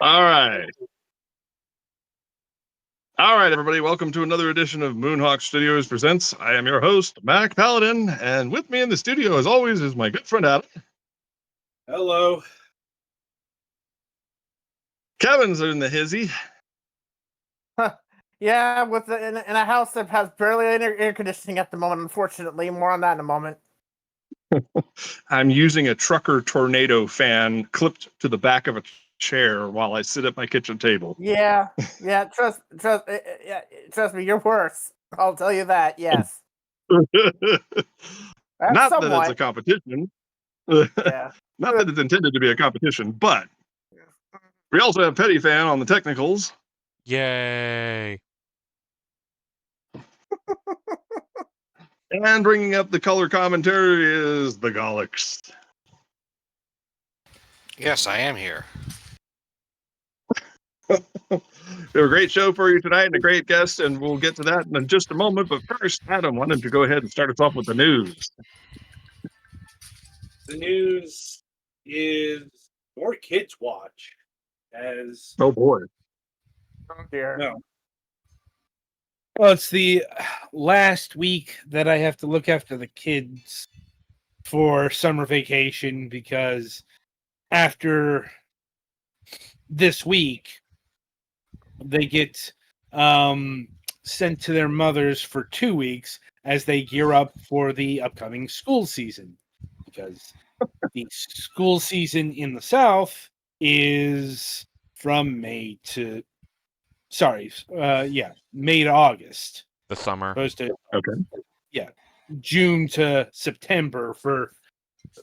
All right. All right, everybody. Welcome to another edition of Moonhawk Studios Presents. I am your host, Mac Paladin, and with me in the studio, as always, is my good friend Adam. Hello. Kevin's in the hizzy. Yeah, in a house that has barely any air conditioning at the moment, unfortunately. More on that in a moment. I'm using a trucker tornado fan clipped to the back of a chair while I sit at my kitchen table. Yeah. Trust me, you're worse. I'll tell you that. Yes. Not Somewhat. that it's a competition. Yeah. Not that it's intended to be a competition, but we also have Petty Fan on the technicals. Yay. And bringing up the color commentary is the Golics. Yes, I am here. We have a great show for you tonight and a great guest, and we'll get to that in just a moment. But first, Adam, why don't you go ahead and start us off with the news? The news is more kids watch. As Oh boy. Oh dear. no. Well, it's the last week that I have to look after the kids for summer vacation because after this week they get sent to their mothers for 2 weeks as they gear up for the upcoming school season, because the school season in the South is from May to August. The summer. Opposed to Okay. June to September for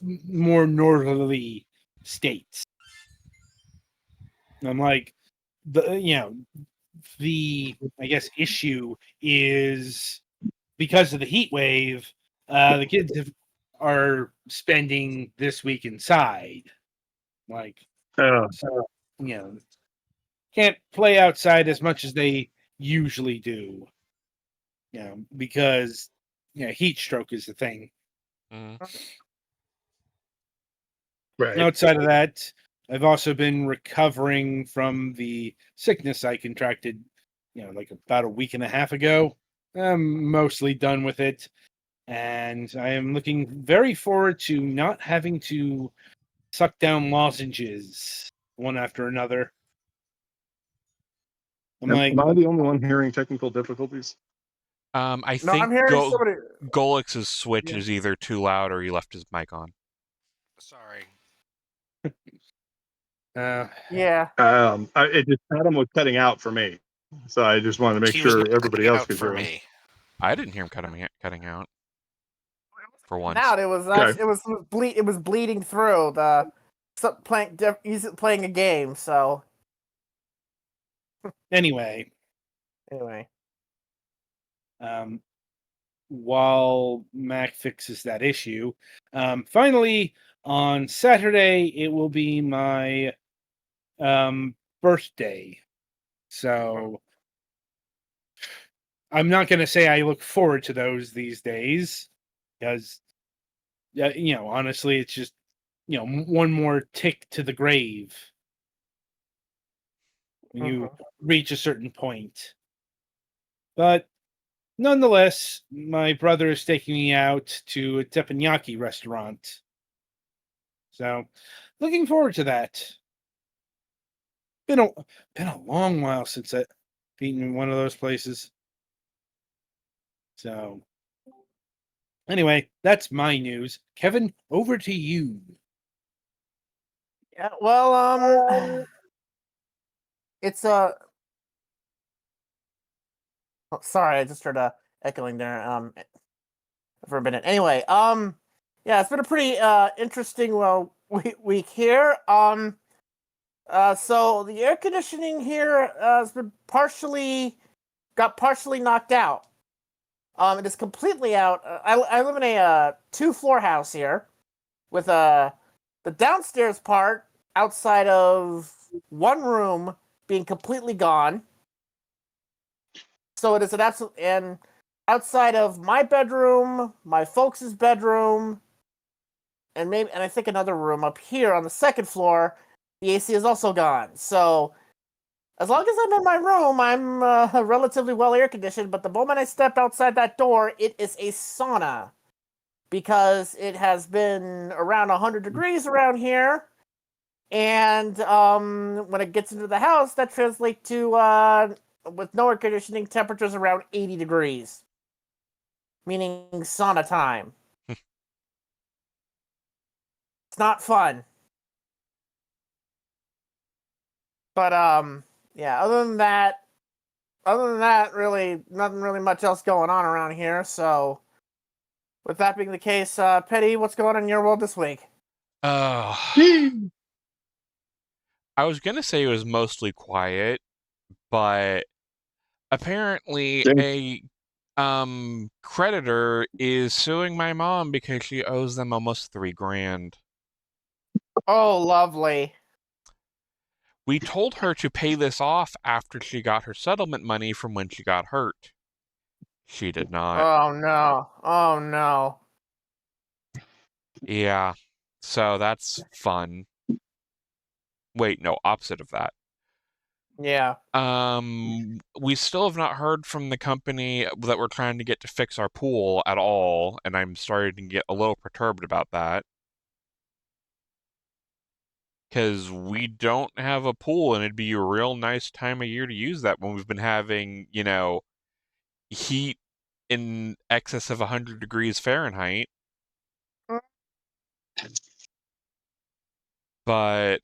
more northerly states. I'm like, the issue is because of the heat wave, the kids are spending this week inside. Can't play outside as much as they usually do. Because heat stroke is the thing. Right. Outside of that, I've also been recovering from the sickness I contracted, about a week and a half ago. I'm mostly done with it, and I am looking very forward to not having to suck down lozenges one after another. Am I the only one hearing technical difficulties? I think I'm hearing somebody. Golix's switch is either too loud or he left his mic on. Sorry. Yeah. Adam was cutting out for me, so I just wanted to make He was sure not everybody cutting else out could for hear him. me. I didn't hear him cutting out. For once. Now it was it was bleeding through he's playing a game. So Anyway. While Mac fixes that issue, finally on Saturday it will be my birthday. So I'm not going to say I look forward to those these days, because honestly, it's just one more tick to the grave when you reach a certain point. But nonetheless, my brother is taking me out to a teppanyaki restaurant. So, looking forward to that. Been a long while since I've eaten in one of those places. So, anyway, that's my news. Kevin, over to you. yeah. Well, it's Oh, sorry, I just heard echoing there for a minute. Anyway, yeah, it's been a pretty interesting week here. So the air conditioning here has been partially knocked out. It is completely out. I live in a 2-floor house here with the downstairs part outside of one room being completely gone. So it is and outside of my bedroom, my folks' bedroom, and I think another room up here on the second floor, the AC is also gone. So as long as I'm in my room, I'm relatively well air conditioned. But the moment I step outside that door, it is a sauna because it has been around 100 degrees around here. And when it gets into the house, that translates to with no air conditioning, temperatures around 80 degrees, meaning sauna time. It's not fun. But yeah, other than that, really nothing really much else going on around here. So with that being the case, Petty, what's going on in your world this week? I was gonna say it was mostly quiet, but apparently a creditor is suing my mom because she owes them almost $3,000. Oh, lovely. We told her to pay this off after she got her settlement money from when she got hurt. She did not. Oh no. Oh no. Yeah. So that's fun. Wait, no, opposite of that. Yeah. We still have not heard from the company that we're trying to get to fix our pool at all, and I'm starting to get a little perturbed about that. Because we don't have a pool, and it'd be a real nice time of year to use that when we've been having, heat in excess of 100 degrees Fahrenheit. But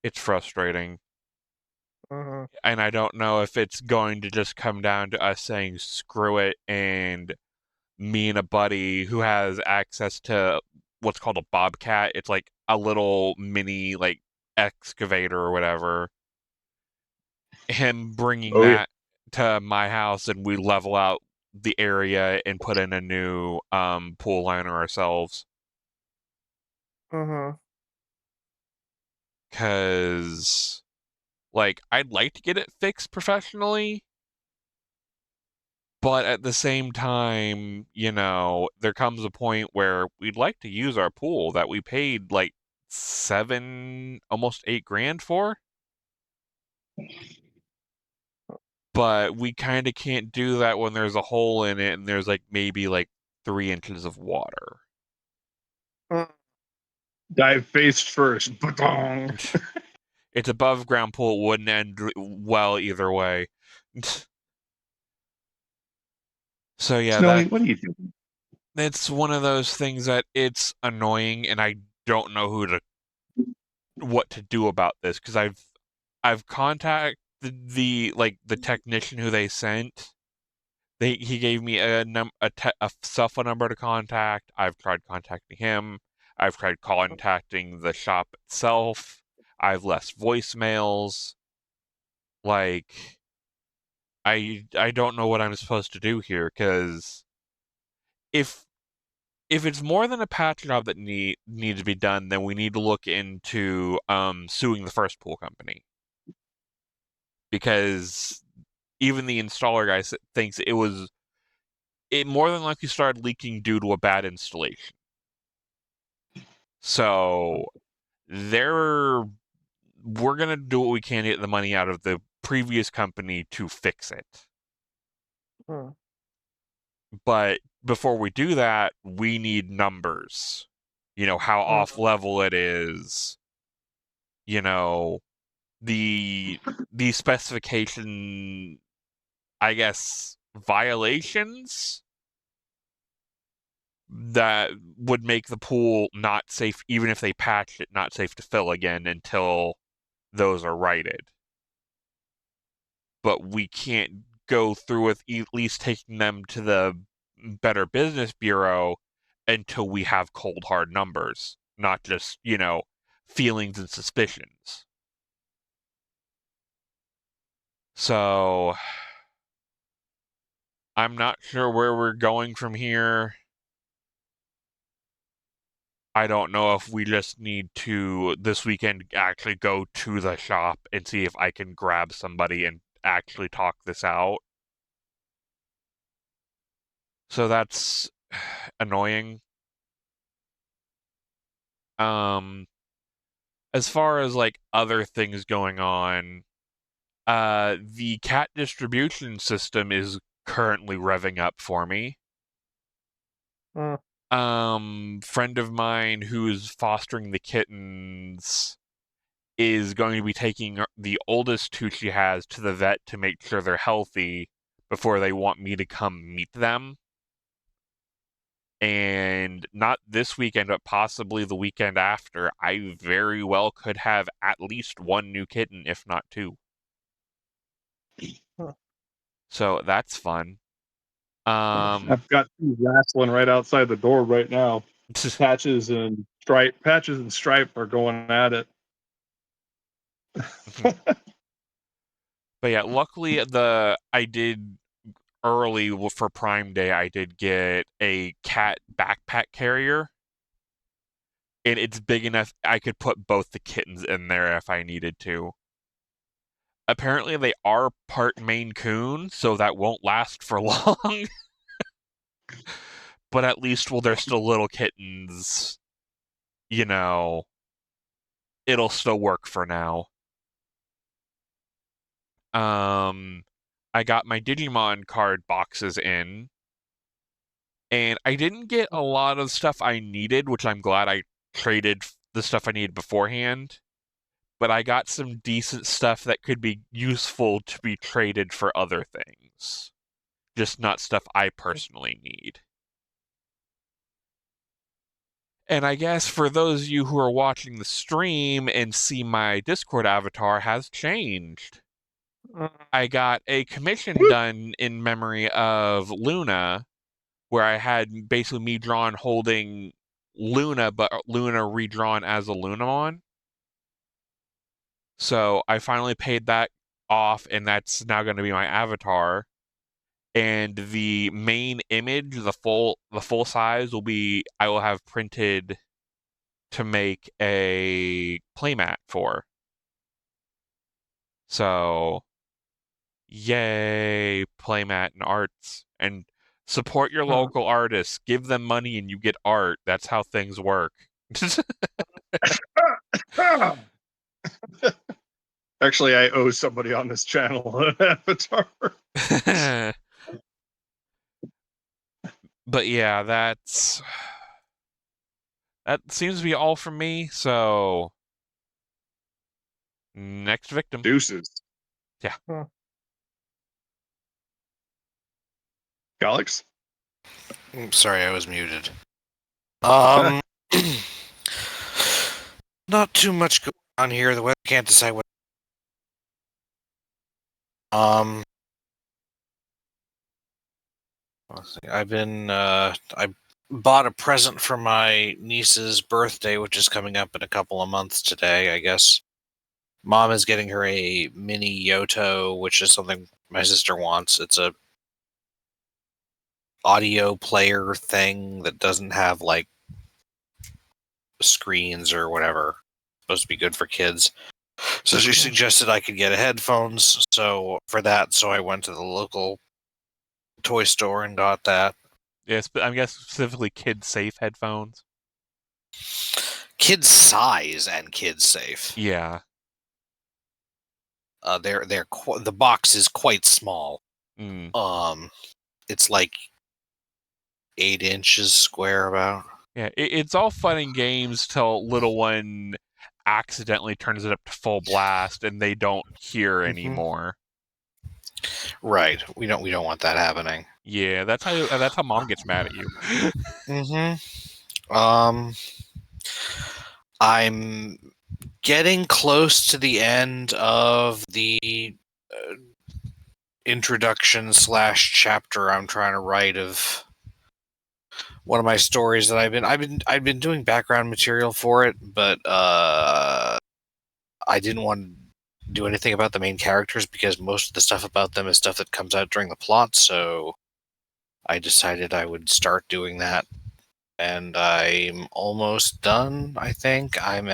it's frustrating. Mm-hmm. And I don't know if it's going to just come down to us saying screw it, and me and a buddy who has access to what's called a bobcat. It's like a little mini like excavator or whatever. Him bringing that to my house, and we level out the area and put in a new pool liner ourselves. Mm-hmm. Because, like, I'd like to get it fixed professionally, but at the same time, there comes a point where we'd like to use our pool that we paid like almost $8,000 for. But we kind of can't do that when there's a hole in it and there's like maybe like 3 inches of water. Dive face first. Ba-dong. It's above ground pool. It wouldn't end well either way. So yeah, Snowy, what are you doing? it's one of those things that it's annoying, and I don't know what to do about this, because I've contacted the technician who they sent. He gave me a cell phone number to contact. I've tried contacting him. I've tried contacting the shop itself. I've left voicemails. Like, I don't know what I'm supposed to do here, because if it's more than a patch job that needs to be done, then we need to look into suing the first pool company, because even the installer guy thinks it more than likely started leaking due to a bad installation. So we're gonna do what we can to get the money out of the previous company to fix it. Hmm. But before we do that, we need numbers. How off level it is. The specification, I guess, violations that would make the pool not safe, even if they patched it, not safe to fill again until those are righted. But we can't go through with at least taking them to the Better Business Bureau until we have cold hard numbers, not just, feelings and suspicions. So I'm not sure where we're going from here. I don't know if we just need to, this weekend, actually go to the shop and see if I can grab somebody and actually talk this out. So that's annoying. as far as like other things going on, the cat distribution system is currently revving up for me. Friend of mine who's fostering the kittens is going to be taking the oldest two she has to the vet to make sure they're healthy before they want me to come meet them. And not this weekend, but possibly the weekend after, I very well could have at least one new kitten, if not two. Huh. So that's fun. I've got two wrestling right outside the door right now. Patches and Stripe are going at it. But yeah, luckily I did early for Prime Day. I did get a cat backpack carrier, and it's big enough I could put both the kittens in there if I needed to. Apparently, they are part Maine Coon, so that won't last for long. But at least while they're still little kittens, you know, it'll still work for now. I got my Digimon card boxes in, and I didn't get a lot of stuff I needed, which I'm glad I traded the stuff I needed beforehand. But I got some decent stuff that could be useful to be traded for other things. Just not stuff I personally need. And I guess for those of you who are watching the stream and see my Discord avatar has changed. I got a commission done in memory of Luna, where I had basically me drawn holding Luna, but Luna redrawn as a Lunamon. So I finally paid that off, and that's now going to be my avatar. And the main image, the full size, I will have printed to make a playmat for. So, yay, playmat and arts. And support your local artists. Give them money and you get art. That's how things work. Actually, I owe somebody on this channel an avatar. But yeah, that seems to be all from me. So, next victim. Deuces. Yeah. Alex? Sorry, I was muted. Not too much going on here. The weather can't decide what. Let's see. I bought a present for my niece's birthday, which is coming up in a couple of months today, I guess. Mom is getting her a mini Yoto, which is something my sister wants. It's a audio player thing that doesn't have like screens or whatever. It's supposed to be good for kids. So she suggested I could get headphones. So I went to the local toy store and got that. Yes, but I guess specifically kid-safe headphones. Kid size and kid safe. Yeah. The box is quite small. It's like 8 inches square about. Yeah, it's all fun and games till little one accidentally turns it up to full blast and they don't hear anymore. Right. We don't want that happening. Yeah, that's how mom gets mad at you. I'm getting close to the end of the introduction / chapter I'm trying to write of one of my stories that I've been doing background material for it, but I didn't want to do anything about the main characters because most of the stuff about them is stuff that comes out during the plot, so I decided I would start doing that. And I'm almost done, I think. I'm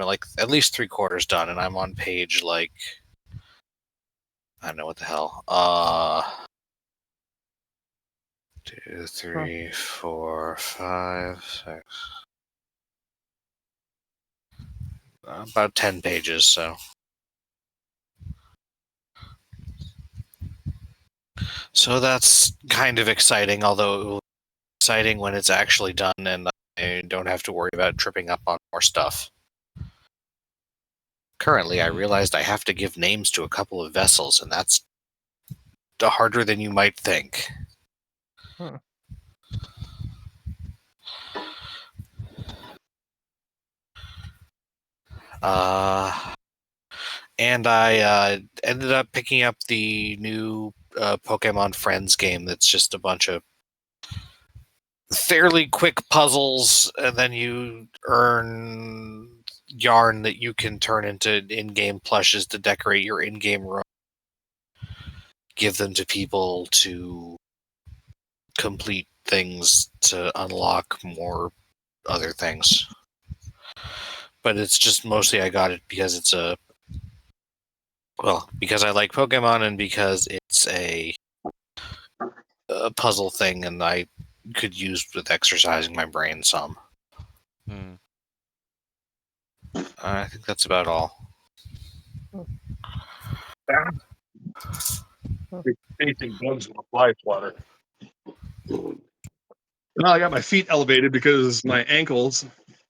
like at least 3/4 done, and I'm on page like I don't know what the hell. 2, 3, 4, 5, 6. about 10 pages. So that's kind of exciting, although it will be exciting when it's actually done and I don't have to worry about tripping up on more stuff. Currently, I realized I have to give names to a couple of vessels, and that's harder than you might think. Hmm. And I ended up picking up the new Pokemon Friends game that's just a bunch of fairly quick puzzles, and then you earn yarn that you can turn into in-game plushes to decorate your in-game room. Give them to people to complete things to unlock more other things. But it's just mostly I got it because it's because I like Pokemon and because it's a puzzle thing and I could use with exercising my brain some. Hmm. I think that's about all. Chasing bugs with a fly swatter. Well, I got my feet elevated because my ankles,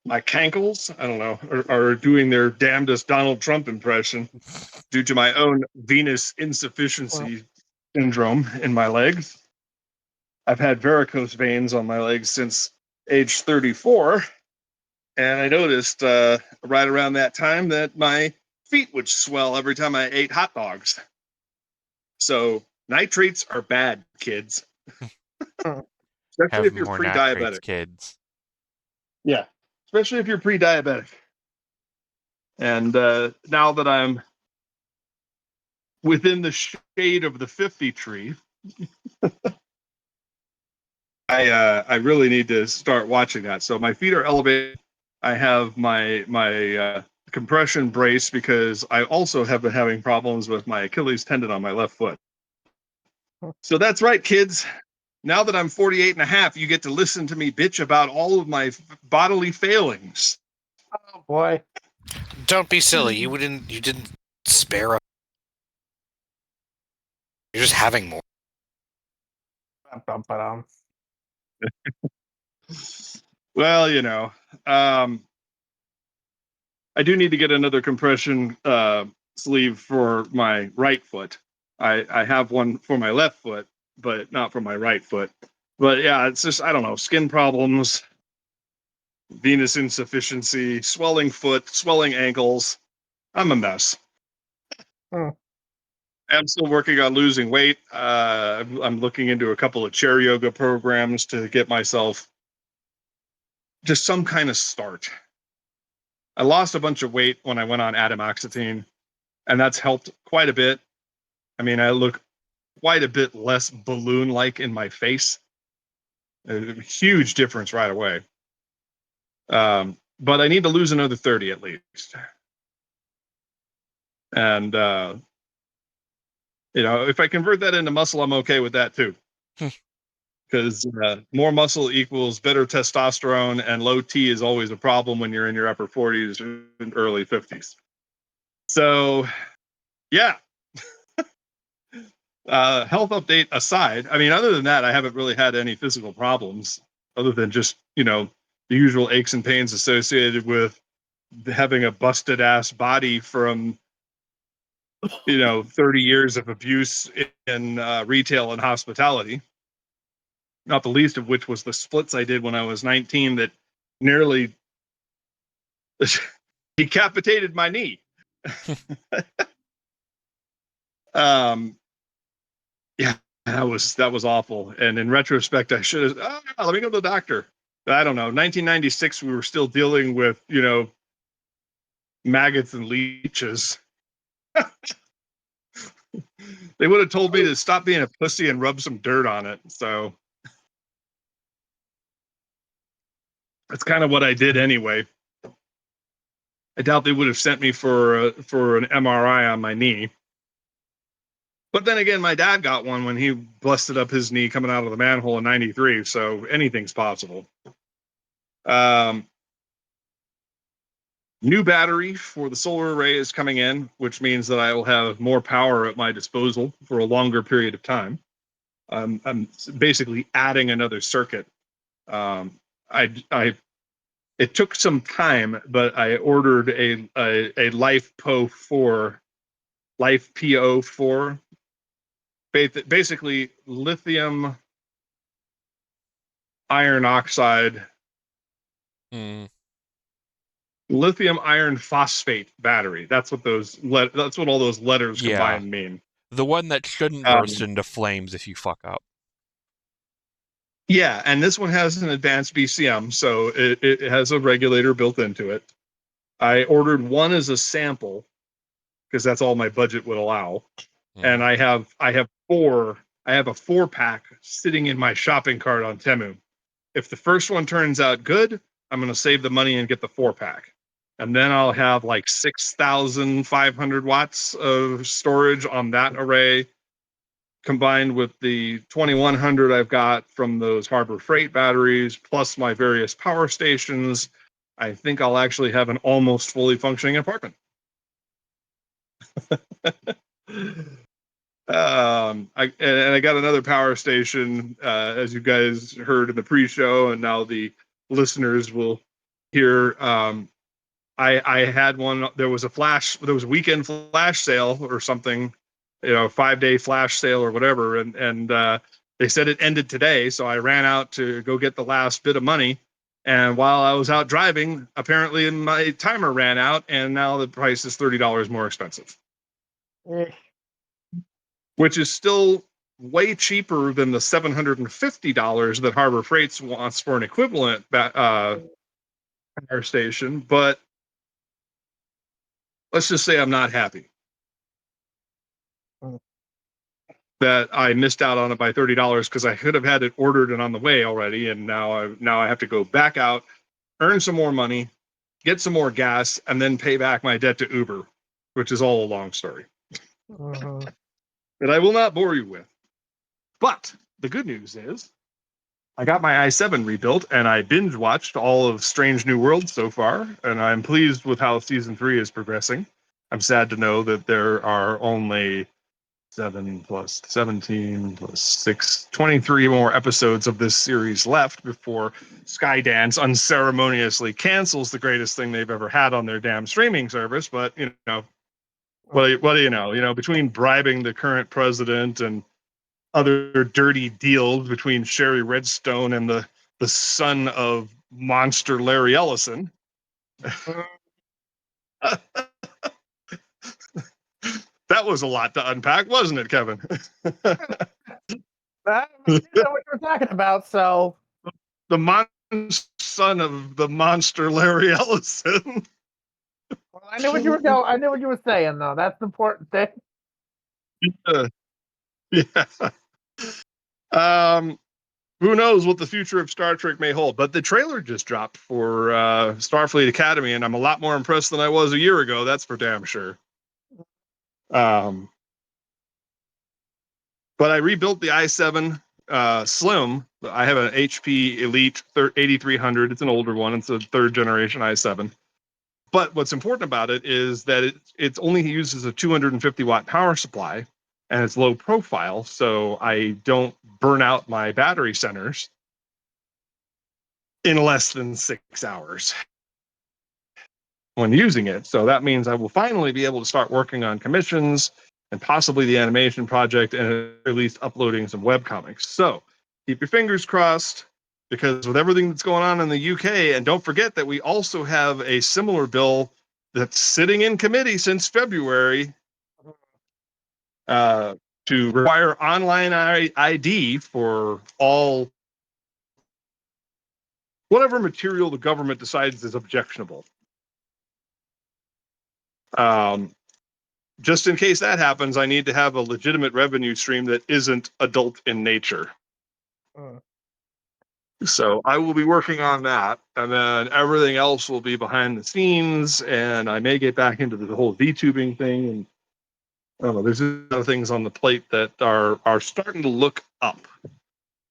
my cankles, I don't know, are doing their damnedest Donald Trump impression due to my own venous insufficiency syndrome in my legs. I've had varicose veins on my legs since age 34, and I noticed right around that time that my feet would swell every time I ate hot dogs. So nitrates are bad, kids, especially Have if you're more nitrates, pre-diabetic. kids. Yeah, especially if you're pre-diabetic. And now that I'm within the shade of the 50 tree, I really need to start watching that. So my feet are elevated. I have my compression brace because I also have been having problems with my Achilles tendon on my left foot. So that's right, kids. Now that I'm 48 and a half, you get to listen to me bitch about all of my bodily failings. Oh boy. Don't be silly. You didn't spare up. You're just having more. Bum-bum-ba-dum. Well, I do need to get another compression sleeve for my right foot. I have one for my left foot, but not for my right foot. But yeah, it's just, I don't know, skin problems, venous insufficiency, swelling foot, swelling ankles. I'm a mess. Hmm. I'm still working on losing weight. I'm looking into a couple of chair yoga programs to get myself just some kind of start. I lost a bunch of weight when I went on atomoxetine, and that's helped quite a bit. I mean, I look quite a bit less balloon-like in my face. A huge difference right away. But I need to lose another 30 at least. And if I convert that into muscle, I'm okay with that too. Because more muscle equals better testosterone, and low T is always a problem when you're in your upper 40s and early 50s. So, yeah. Health update aside, I mean, other than that, I haven't really had any physical problems other than just, the usual aches and pains associated with having a busted ass body from, 30 years of abuse in retail and hospitality. Not the least of which was the splits I did when I was 19 that nearly decapitated my knee. Yeah, that was awful. And in retrospect, I should have. Oh, let me go to the doctor. I don't know. 1996, we were still dealing with maggots and leeches. They would have told me to stop being a pussy and rub some dirt on it. So that's kind of what I did anyway. I doubt they would have sent me for an MRI on my knee. But then again, my dad got one when he busted up his knee coming out of the manhole in '93. So anything's possible. New battery for the solar array is coming in, which means that I will have more power at my disposal for a longer period of time. I'm basically adding another circuit. I it took some time, but I ordered a Life PO4, Life PO4, basically lithium iron oxide, lithium iron phosphate battery. That's what that's what all those letters Yeah. combined mean. The one that shouldn't burst into flames if you fuck up. Yeah, and this one has an advanced BCM, so it has a regulator built into it. I ordered one as a sample because that's all my budget would allow. And I have four. I have a 4-pack sitting in my shopping cart on Temu. If the first one turns out good, I'm going to save the money and get the 4-pack. And then I'll have like 6,500 watts of storage on that array, combined with the 2,100 I've got from those Harbor Freight batteries, plus my various power stations. I think I'll actually have an almost fully functioning apartment. I got another power station, as you guys heard in the pre-show, and now the listeners will hear. I had one. There was a weekend flash sale or something, 5-day flash sale or whatever, and they said it ended today. So I ran out to go get the last bit of money, and while I was out driving, apparently my timer ran out, and now the price is $30 more expensive. Which is still way cheaper than the $750 that Harbor Freight wants for an equivalent power station. But let's just say I'm not happy that I missed out on it by $30 because I could have had it ordered and on the way already, and now I have to go back out, earn some more money, get some more gas, and then pay back my debt to Uber, which is all a long story. That I will not bore you with. But the good news is I got my i7 rebuilt, and I binge watched all of Strange New Worlds so far, and I'm pleased with how season 3 is progressing. I'm sad to know that there are only 7 plus 17 plus 6, 23 more episodes of this series left before Skydance unceremoniously cancels the greatest thing they've ever had on their damn streaming service. But, what do you know? Between bribing the current president and other dirty deals between Sherry Redstone and the son of monster Larry Ellison. That was a lot to unpack, wasn't it, Kevin? I didn't know what you were talking about, so The son of the monster Larry Ellison. well, I knew what you were going. I knew what you were saying, though. That's the important thing. Yeah. Who knows what the future of Star Trek may hold? But the trailer just dropped for Starfleet Academy, and I'm a lot more impressed than I was a year ago. That's for damn sure. But I rebuilt the i7 Slim. I have an HP Elite 8300. It's an older one. It's a 3rd generation i7. But what's important about it is that it only uses a 250 watt power supply, and it's low profile, so I don't burn out my battery centers in less than 6 hours when using it. So that means I will finally be able to start working on commissions and possibly the animation project, and at least uploading some webcomics. So keep your fingers crossed, because with everything that's going on in the UK, and don't forget that we also have a similar bill that's sitting in committee since February to require online ID for all whatever material the government decides is objectionable. Just in case that happens, I need to have a legitimate revenue stream that isn't adult in nature. So I will be working on that, and then everything else will be behind the scenes, and I may get back into the whole VTubing thing. And I don't know, there's other things on the plate that are starting to look up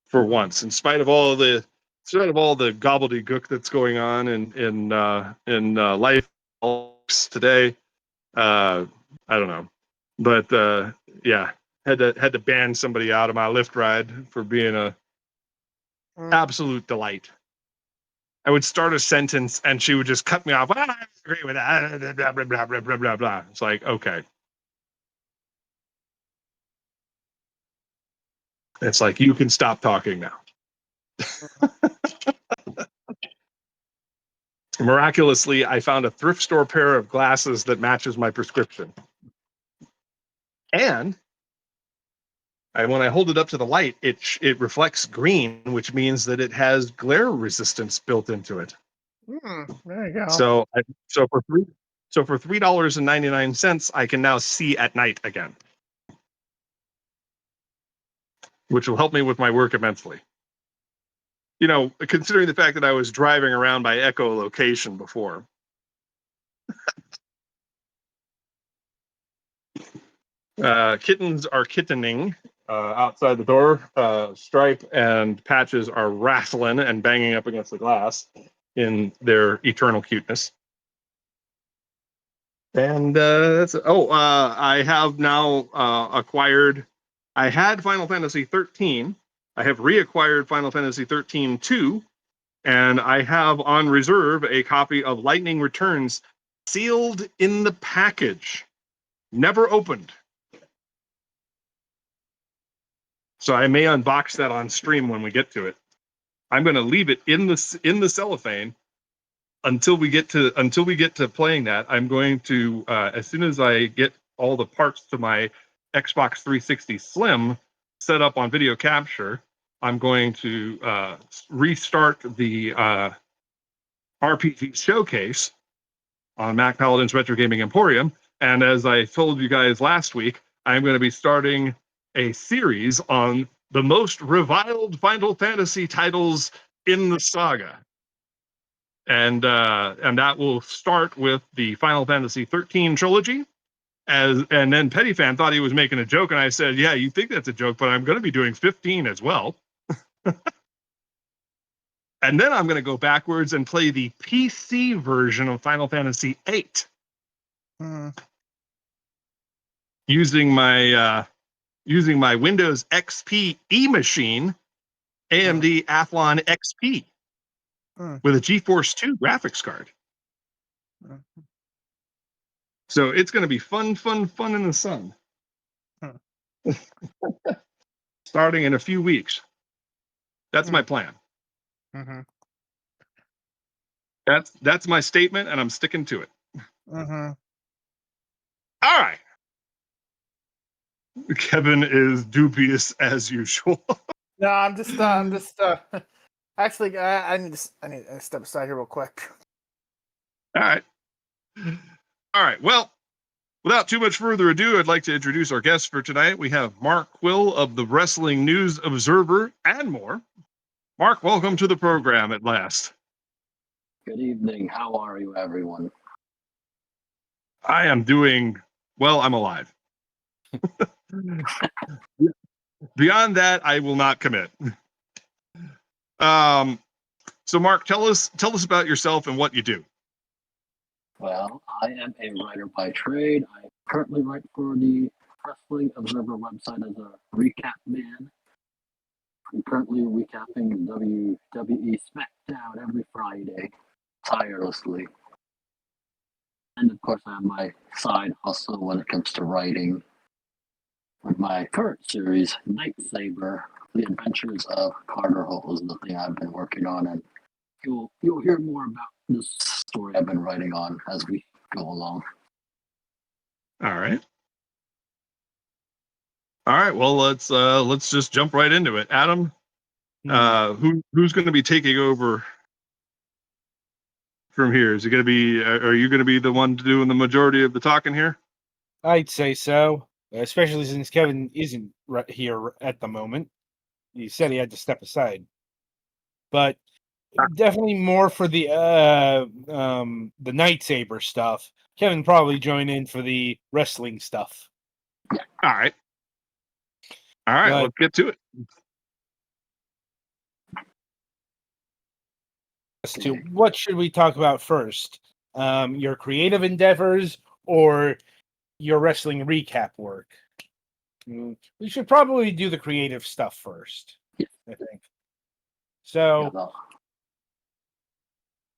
for once, in spite of all the gobbledygook that's going on in life today. I don't know, but yeah, had to ban somebody out of my Lyft ride for being a absolute delight. I would start a sentence and she would just cut me off. I agree with that. Blah, blah, blah, blah, blah, blah, blah. It's like, okay. It's like, you can stop talking now. Miraculously, I found a thrift store pair of glasses that matches my prescription. And when I hold it up to the light, it reflects green, which means that it has glare resistance built into it. There you go. So for $3.99, I can now see at night again, which will help me with my work immensely. You know, considering the fact that I was driving around by echolocation before. Kittens are kittening outside the door. Stripe and Patches are wrestling and banging up against the glass in their eternal cuteness. And I have now acquired. I had Final Fantasy 13. I have reacquired Final Fantasy 13-2, and I have on reserve a copy of Lightning Returns, sealed in the package, never opened. So I may unbox that on stream when we get to it. I'm going to leave it in the cellophane until we get to playing that. I'm going to as soon as I get all the parts to my Xbox 360 Slim set up on video capture, I'm going to restart the RPG showcase on Mac Paladin's Retro Gaming Emporium. And as I told you guys last week, I'm going to be starting a series on the most reviled Final Fantasy titles in the saga. And that will start with the Final Fantasy 13 trilogy. And then Petty Fan thought he was making a joke, and I said, yeah, you think that's a joke, but I'm going to be doing 15 as well. And then I'm going to go backwards and play the PC version of Final Fantasy VIII. Using my Windows XP machine, AMD Athlon XP, with a GeForce 2 graphics card. So it's going to be fun in the sun. Starting in a few weeks. That's my plan. That's my statement, and I'm sticking to it. All right. Kevin is dubious as usual. No, I'm just actually, I need to step aside here real quick. All right. Well, without too much further ado, I'd like to introduce our guests for tonight. We have Marc Quill of the Wrestling News Observer and more. Marc, welcome to the program at last. Good evening. How are you, everyone? I am doing well. I'm alive. Beyond that, I will not commit. So, Marc, tell us about yourself and what you do. Well, I am a writer by trade. I currently write for the Wrestling Observer website as a recap man. I'm currently recapping WWE SmackDown every Friday, tirelessly. And of course, I have my side hustle when it comes to writing. With my current series, Night Saber, The Adventures of Carter Holt is the thing I've been working on, and you'll hear more about this story I've been writing on as we go along. All right. Well, let's just jump right into it. Adam, who's going to be taking over from here? Is it going to be? Are you going to be the one doing the majority of the talking here? I'd say so, especially since Kevin isn't right here at the moment. He said he had to step aside, but definitely more for the Night Saber stuff. Kevin probably join in for the wrestling stuff. All right. Let's get to it. What should we talk about first? your creative endeavors, or your wrestling recap work? We should probably do the creative stuff first, I think. So,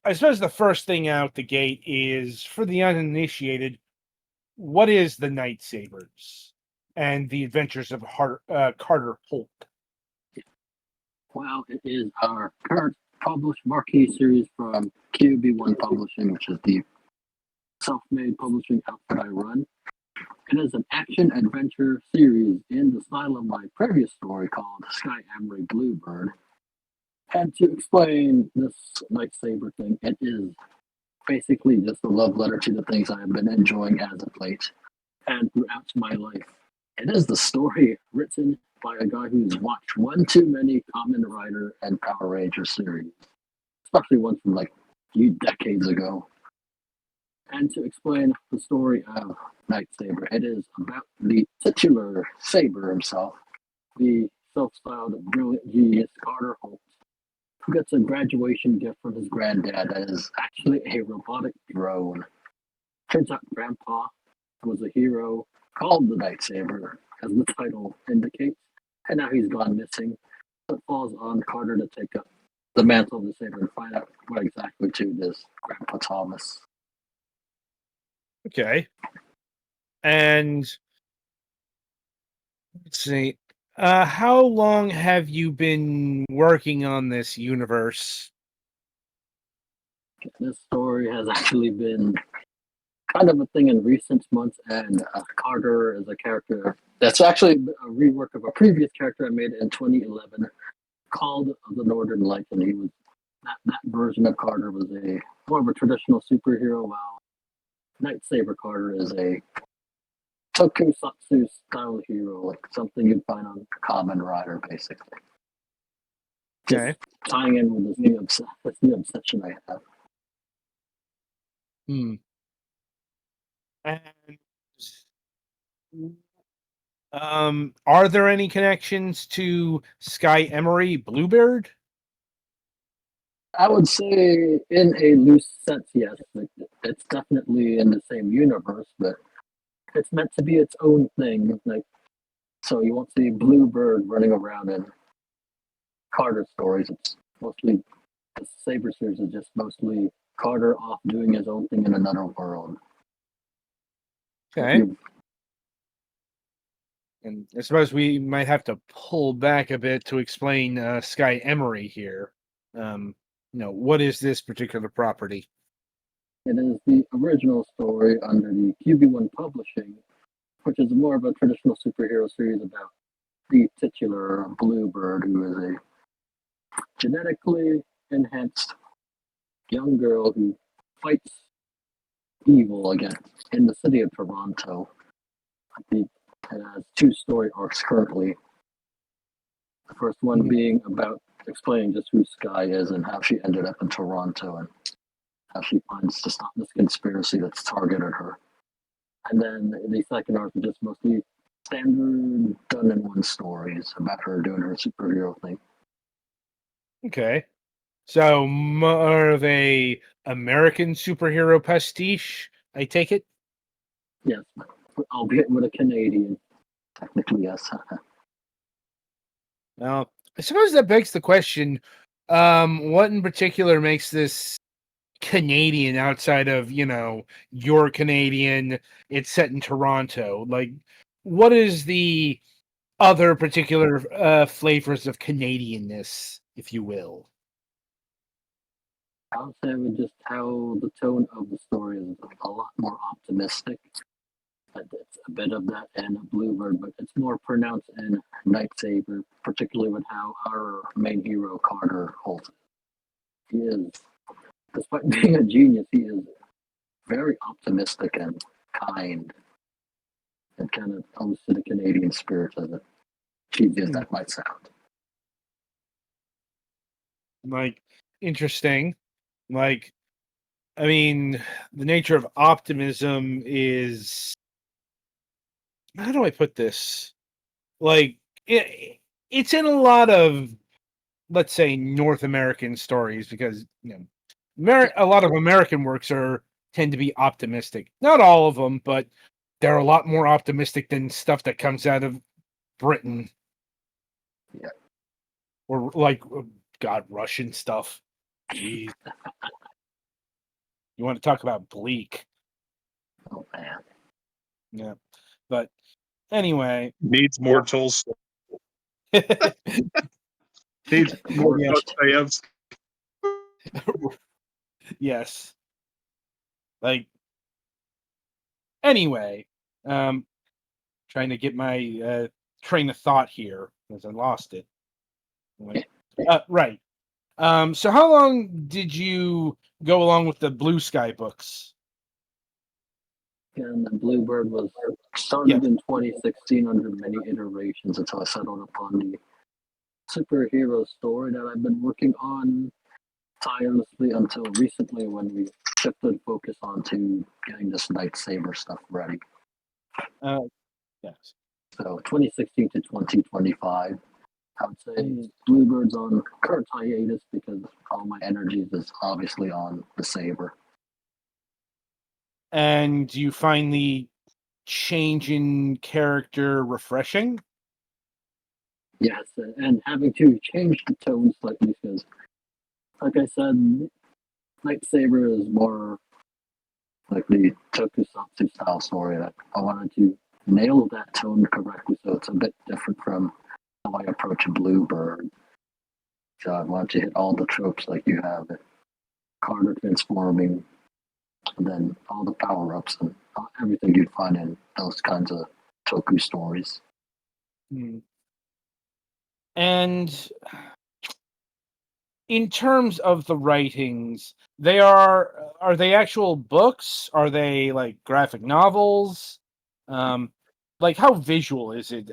I suppose the first thing out the gate is, for the uninitiated, what is the Night Sabers and the Adventures of Carter Holt? Well, it is our current published marquee series from QB1 Publishing, which is the self-made publishing outfit I run. It is an action-adventure series in the style of my previous story called Sky Emery Bluebird. And to explain this lightsaber thing, it is basically just a love letter to the things I have been enjoying as of late and throughout my life. It is the story written by a guy who's watched one too many Kamen Rider and Power Ranger series, especially ones from like few decades ago. And to explain the story of Night Saber, it is about the titular Saber himself, the self-styled brilliant genius Carter Holt, who gets a graduation gift from his granddad that is actually a robotic drone. Turns out Grandpa was a hero called the Night Saber, as the title indicates, and now he's gone missing. So it falls on Carter to take up the mantle of the Saber and find out what exactly to this Grandpa Thomas. Okay. And let's see. How long have you been working on this universe? This story has actually been kind of a thing in recent months, and Carter is a character that's actually a rework of a previous character I made in 2011 called the Northern Light, and he was that version of Carter was a more of a traditional superhero, while Night Saber Carter is a tokusatsu style hero, like something you'd find on Kamen Rider, basically. Okay. Just tying in with this new obsession I have. And are there any connections to Sky Emery Bluebird? I would say, in a loose sense, yes. It's definitely in the same universe, but it's meant to be its own thing. Like, so you won't see Bluebird running around in Carter stories. It's mostly the Saber series is just mostly Carter off doing his own thing in another world. Okay. And I suppose we might have to pull back a bit to explain Sky Emery here. What is this particular property? It is the original story under the QB1 Publishing, which is more of a traditional superhero series about the titular Bluebird, who is a genetically enhanced young girl who fights evil again in the city of Toronto. It has two story arcs currently. The first one being about explaining just who Sky is and how she ended up in Toronto and how she finds to stop this conspiracy that's targeted her. And then the second arc is just mostly standard done in one stories about her doing her superhero thing. Okay. So more of a American superhero pastiche, I take it? Yes, albeit with a Canadian. Technically, yes. Now, I suppose that begs the question, what in particular makes this Canadian outside of, you're Canadian, it's set in Toronto? Like, what is the other particular flavors of Canadianness, if you will? I would say with just how the tone of the story is a lot more optimistic. It's a bit of that in Bluebird, but it's more pronounced in Night Saber, particularly with how our main hero, Carter Holt, he is, despite being a genius, he is very optimistic and kind, and kind of comes to the Canadian spirit, as cheesy as that might sound. Like, interesting. Like, I mean, the nature of optimism is, how do I put this? Like, it's in a lot of, let's say, North American stories, because a lot of American works are tend to be optimistic. Not all of them, but they're a lot more optimistic than stuff that comes out of Britain. Yeah. Or like, God, Russian stuff. Jeez. You want to talk about bleak? Oh man. Yeah. But anyway, Needs more Tolstoy. Needs more Yeah. Dostoevsky. yes. Like, anyway, trying to get my train of thought here because I lost it. Right. So how long did you go along with the Blue Sky books? And the Bluebird was started in 2016 under many iterations until I settled upon the superhero story that I've been working on tirelessly until recently when we shifted focus onto getting this lightsaber stuff ready. Yes. So 2016 to 2025, I would say Bluebird's on current hiatus because all my energies is obviously on the saber. And do you find the change in character refreshing? Yes, and having to change the tone slightly because, like I said, lightsaber is more like the tokusatsu style story that I wanted to nail that tone correctly so it's a bit different from how I approach a Bluebird. So I want to hit all the tropes like you have it. Carter transforming, and then all the power ups and everything you'd find in those kinds of Toku stories. And in terms of the writings, are they actual books? Are they like graphic novels? Like how visual is it?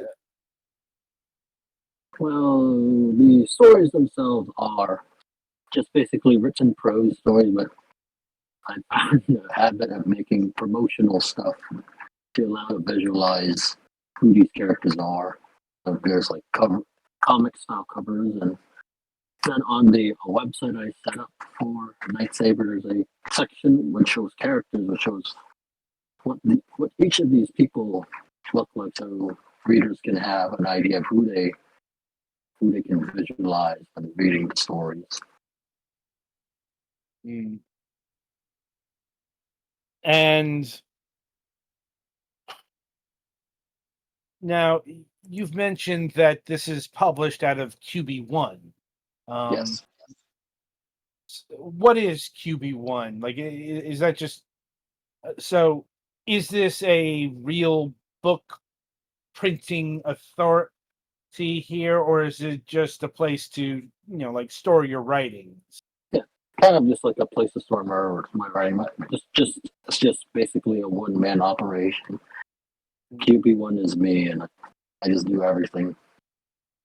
Well, the stories themselves are just basically written prose stories, but I found a habit of making promotional stuff to allow to visualize who these characters are. So there's like comic style covers, and then on the website I set up for Lightsaber, there's a section which shows characters, which shows what each of these people look like, so readers can have an idea of who they can visualize when reading the stories. And now you've mentioned that this is published out of QB1. Yes. What is QB1? Like, is that just so? Is this a real book printing authority here, or is it just a place to like store your writings? Kind of just like a place to store my writing. It's just basically a one man operation. QB1 is me, and I just do everything.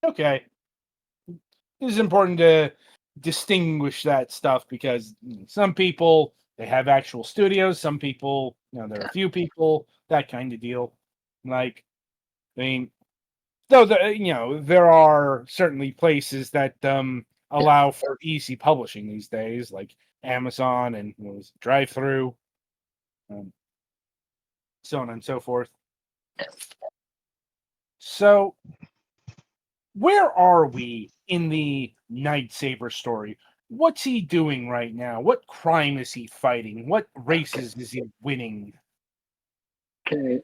Okay, it's important to distinguish that stuff because some people they have actual studios. Some people, there are a few people, that kind of deal. Like, I mean, though there are certainly places that allow for easy publishing these days, like Amazon and Drive-Through, so on and so forth. So, where are we in the Lightsaber story? What's he doing right now? What crime is he fighting? What races is he winning? Okay,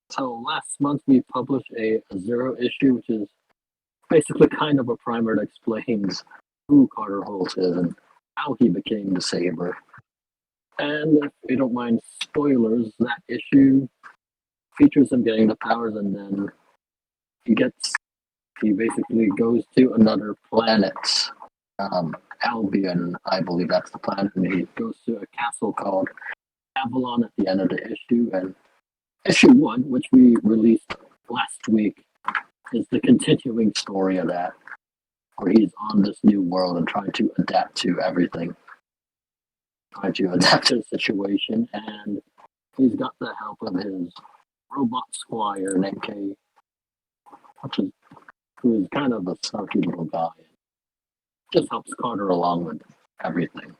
so last month we published a zero issue, which is basically kind of a primer that explains who Carter Holt is and how he became the Saber. And if you don't mind spoilers, that issue features him getting the powers, and then he basically goes to another planet, Albion, I believe that's the planet, and he goes to a castle called Avalon at the end of the issue. And issue 1, which we released last week, is the continuing story of that, where he's on this new world and trying to adapt to everything, trying to adapt to the situation, and he's got the help of his robot squire named K, who is kind of a snarky little guy. Just helps Carter along with everything.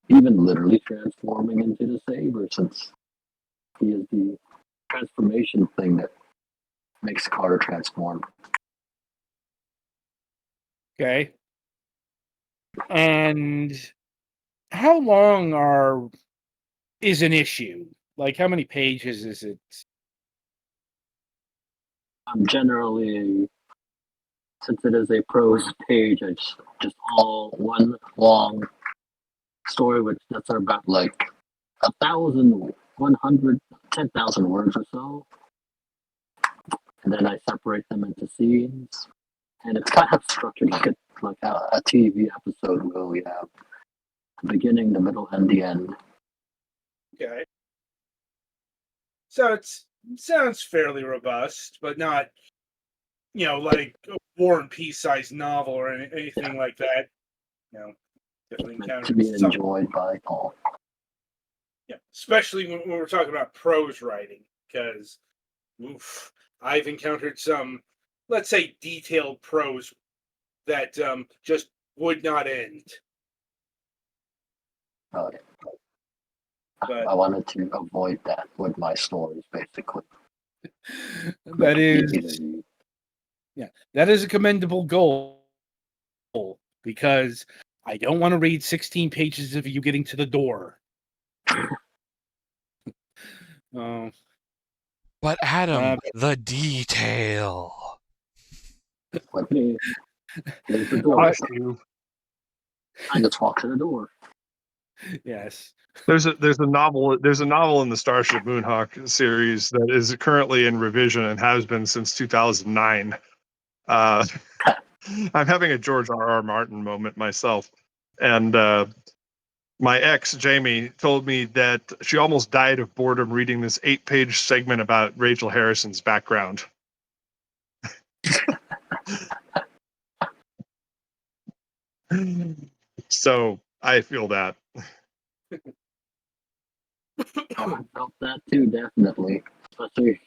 even literally transforming into the Saber, since he is the transformation thing that makes Carter transform. Okay. And how long is an issue? Like, how many pages is it? Generally, since it is a prose page, it's just all one long story, which that's about like 10,000 words or so, and then I separate them into scenes, and it's kind of structured like a TV episode where we have the beginning, the middle, and the end. Okay. So it sounds fairly robust, but not, like a War and Peace sized novel or anything like that. Definitely Meant to encountered be some. enjoyed by all. Yeah, especially when we're talking about prose writing, because I've encountered some, let's say, detailed prose that just would not end. Okay. But I wanted to avoid that with my stories, basically. that is, that is a commendable goal, because I don't want to read 16 pages of you getting to the door. But Adam, the detail. But hey, there's the door. I just walk to the door. Yes. There's a novel in the Starship Moonhawk series that is currently in revision and has been since 2009. I'm having a George R.R. Martin moment myself, and my ex Jamie told me that she almost died of boredom reading this 8-page segment about Rachel Harrison's background. So I feel that. I felt that too, definitely. Especially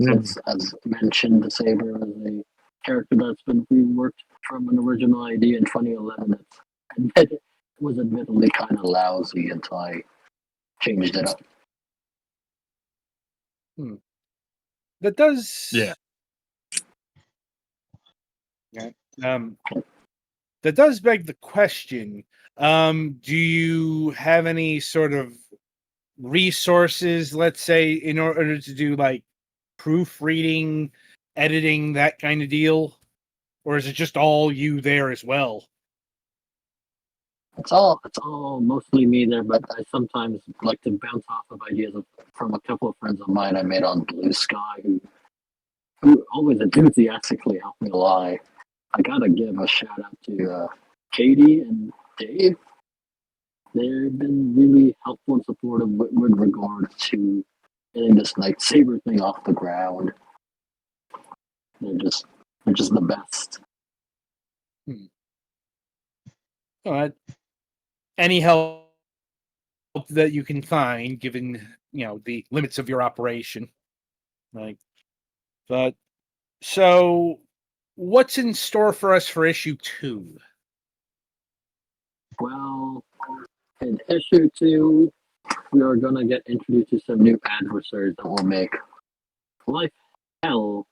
since, as mentioned, the Saber is a character that's been reworked from an original idea in 2011. It was admittedly kind of lousy until I changed it up. That does. Yeah. That does beg the question. Do you have any sort of resources, let's say, in order to do like proofreading, editing, that kind of deal? Or is it just all you there as well? It's all mostly me there, but I sometimes like to bounce off of ideas from a couple of friends of mine I made on Blue Sky who always enthusiastically help me along. I gotta give a shout out to Katie and Dave. They've been really helpful and supportive with regard to getting this Night Saber thing off the ground. They're just the best. All right. Any help that you can find, given the limits of your operation, but so what's in store for us for issue 2? Well, in issue 2, we are gonna get introduced to some new adversaries that will make life hell,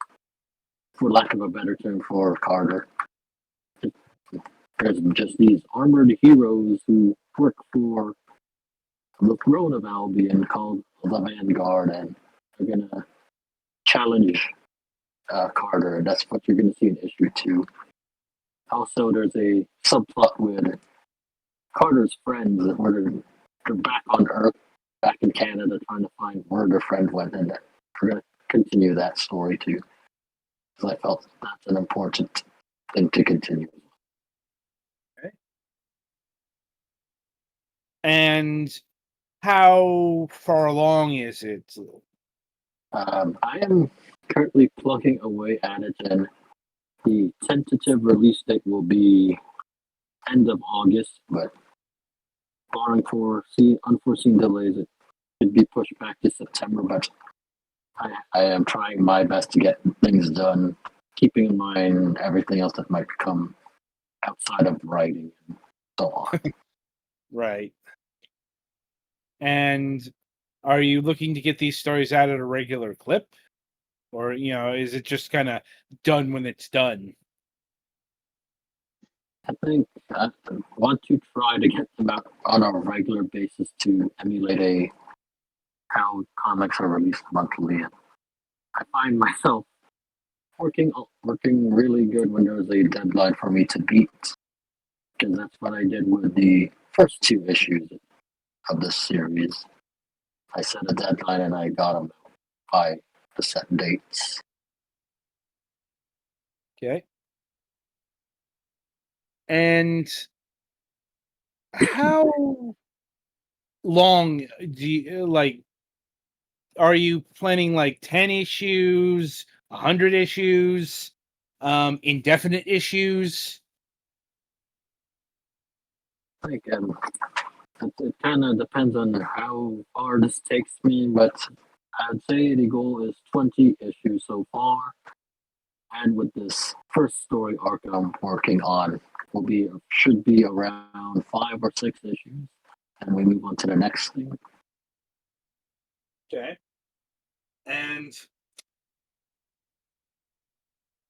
for lack of a better term, for Carter. There's just these armored heroes who work for the throne of Albion called the Vanguard, and they're gonna challenge Carter. That's what you're gonna see in issue 2. Also, there's a subplot with Carter's friends where they're back on Earth, back in Canada, trying to find where their friend went, and we're gonna continue that story too. Because I felt that's an important thing to continue. And how far along is it? I am currently plugging away at it, and the tentative release date will be end of August, but barring unforeseen delays, it could be pushed back to September. But I am trying my best to get things done, keeping in mind everything else that might come outside of writing and so on. Right. And are you looking to get these stories out at a regular clip? Or, is it just kind of done when it's done? I think I want to try to get them out on a regular basis to emulate how comics are released monthly. And I find myself working really good when there's a deadline for me to beat, because that's what I did with the first 2 issues of this series. I set a deadline and I got them by the set dates. Okay. And how long do you are you planning 10 issues, 100 issues, indefinite issues? Like, it kind of depends on how far this takes me, but I'd say the goal is 20 issues so far. And with this first story arc I'm working on, should be around 5 or 6 issues, and we move on to the next thing. Okay. And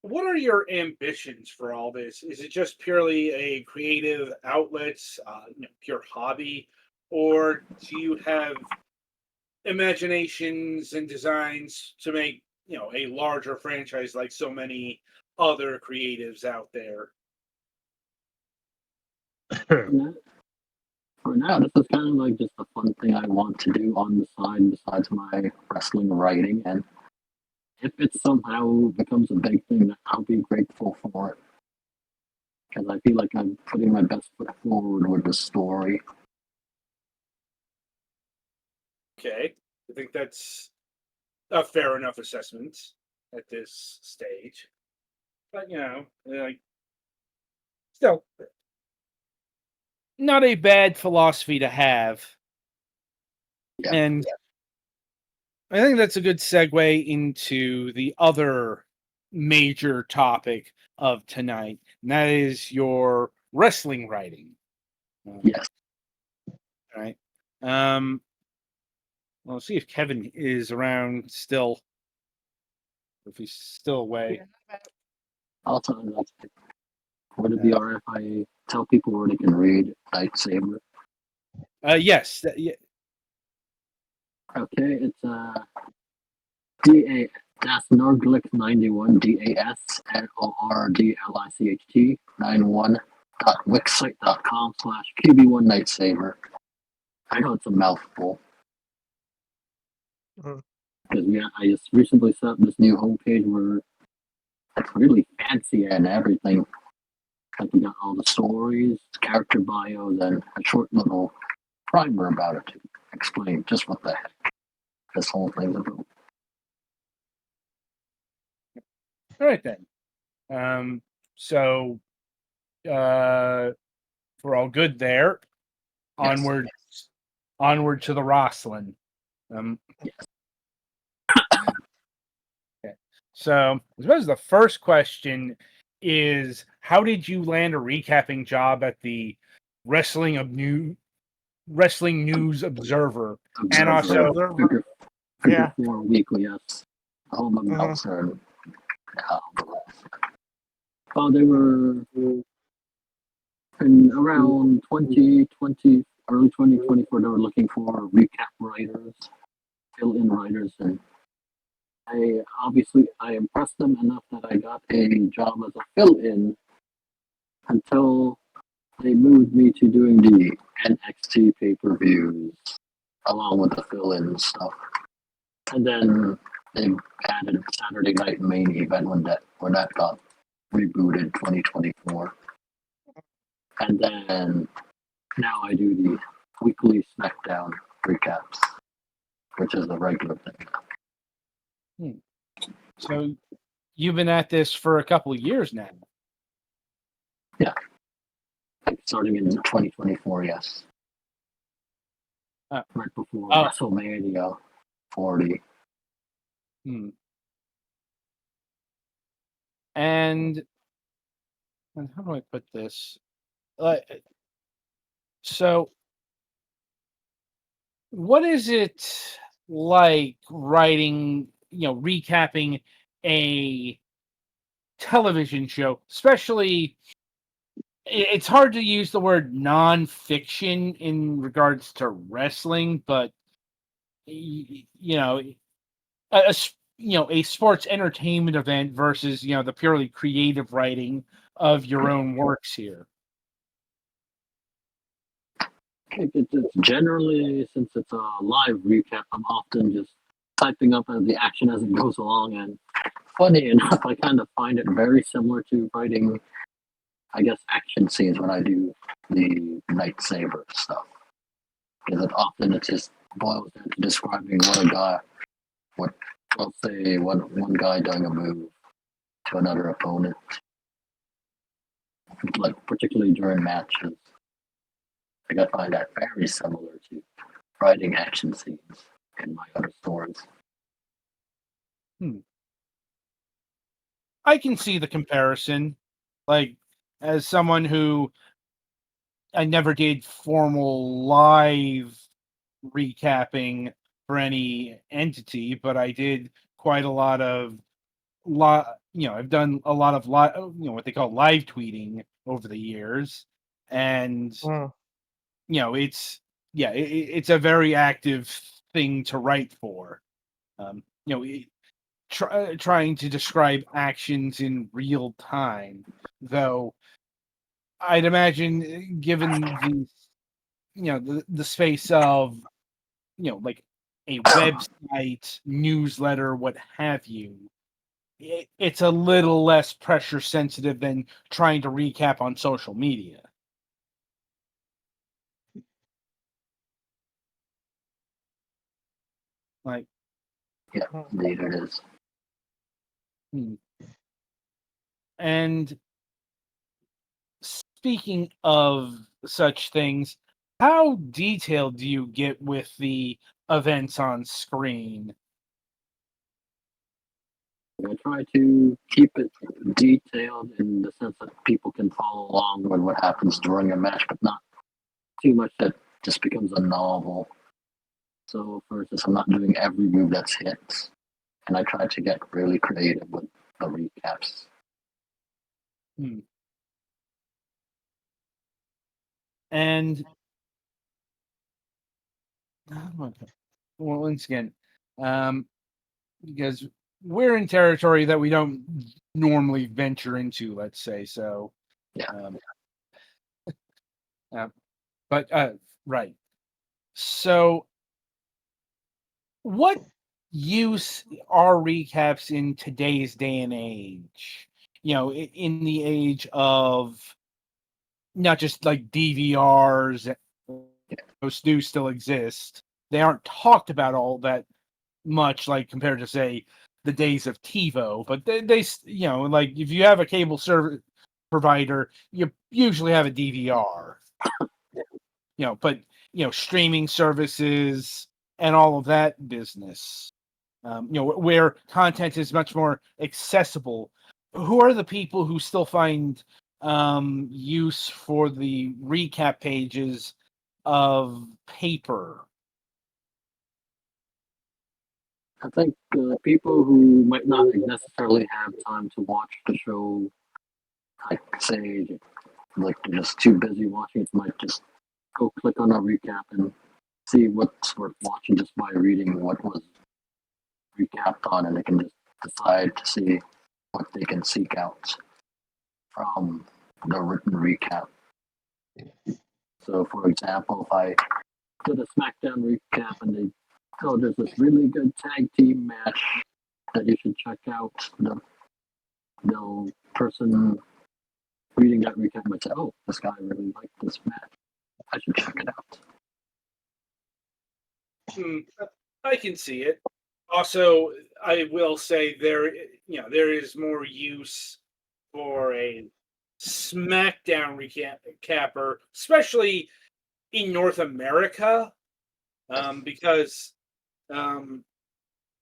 what are your ambitions for all this? Is it just purely a creative outlet, pure hobby, or do you have imaginations and designs to make a larger franchise like so many other creatives out there? For now, this is kind of like just a fun thing I want to do on the side besides my wrestling writing, and if it somehow becomes a big thing, I'll be grateful for it. Because I feel like I'm putting my best foot forward with the story. Okay. I think that's a fair enough assessment at this stage. But, still, not a bad philosophy to have. Yeah. And I think that's a good segue into the other major topic of tonight, and that is your wrestling writing. Yes. All right. We'll see if Kevin is around still. If he's still away. I'll tell you that. Would it be alright if I tell people where they can read Lightsaber? Yes. Okay, it's DA that's Nordglick91 DASNORDLICHT 91.wixsite.com/QB1 Lightsaber. I know it's a mouthful. Because I just recently set up this new homepage where it's really fancy and everything. Like we got all the stories, character bios, and a short little primer about it to explain just what the heck this whole thing's about. All right then. So we're all good there. Yes. Onward to the Rosslyn. Yes. Okay. So I suppose the first question is, how did you land a recapping job at the Wrestling News Observer? And also, Figure 4 Weekly, yes. Home announcer. And, they were in around 2020, early 2024, they were looking for recap writers, fill-in writers, and I impressed them enough that I got a job as a fill-in until they moved me to doing the NXT pay-per-views along with the fill-in stuff. And then they added Saturday Night Main Event when that got rebooted 2024. And then now I do the weekly SmackDown recaps, which is the regular thing. So you've been at this for a couple of years now. Yeah. Starting in 2024, yes. Right before WrestleMania 40. And how do I put this? So what is it like writing, recapping a television show, especially it's hard to use the word nonfiction in regards to wrestling, but a sports entertainment event versus the purely creative writing of your own works here. It's generally, since it's a live recap, I'm often just typing up the action as it goes along. And funny enough, I kind of find it very similar to writing, I guess, action scenes when I do the lightsaber stuff. Because it just boils down to describing let's say, one guy doing a move to another opponent, like particularly during matches. I find that very similar to writing action scenes in my other stories. I can see the comparison. Like, as someone who I never did formal live recapping for any entity, but I did quite a lot of I've done a lot of what they call live tweeting over the years, and it's a very active thing to write for. Trying to describe actions in real time, though I'd imagine, given the space of like a website, newsletter, what have you, it's a little less pressure sensitive than trying to recap on social media. Like, yeah, indeed it is. And speaking of such things, how detailed do you get with the events on screen? I try to keep it detailed in the sense that people can follow along with what happens during a match, but not too much that just becomes a novel. So, for instance, I'm not doing every move that's hit, and I try to get really creative with the recaps. And once again, because we're in territory that we don't normally venture into, let's say, so Yeah. But right. So, what use are recaps in today's day and age? In the age of not just like DVRs, those do still exist. They aren't talked about all that much, like compared to say the days of TiVo. But they like if you have a cable service provider, you usually have a DVR. But streaming services and all of that business, where content is much more accessible. Who are the people who still find use for the recap pages of paper? I think people who might not necessarily have time to watch the show, like say, like they're just too busy watching it, might just go click on a recap and see what's worth watching just by reading what was recapped on, and they can just decide to see what they can seek out from the written recap. So, for example, if I did a SmackDown recap and they there's this really good tag team match that you should check out, the person reading that recap might say, "Oh, this guy really liked this match. I should check it out." I can see it. Also, I will say there is more use for a SmackDown recapper, especially in North America, because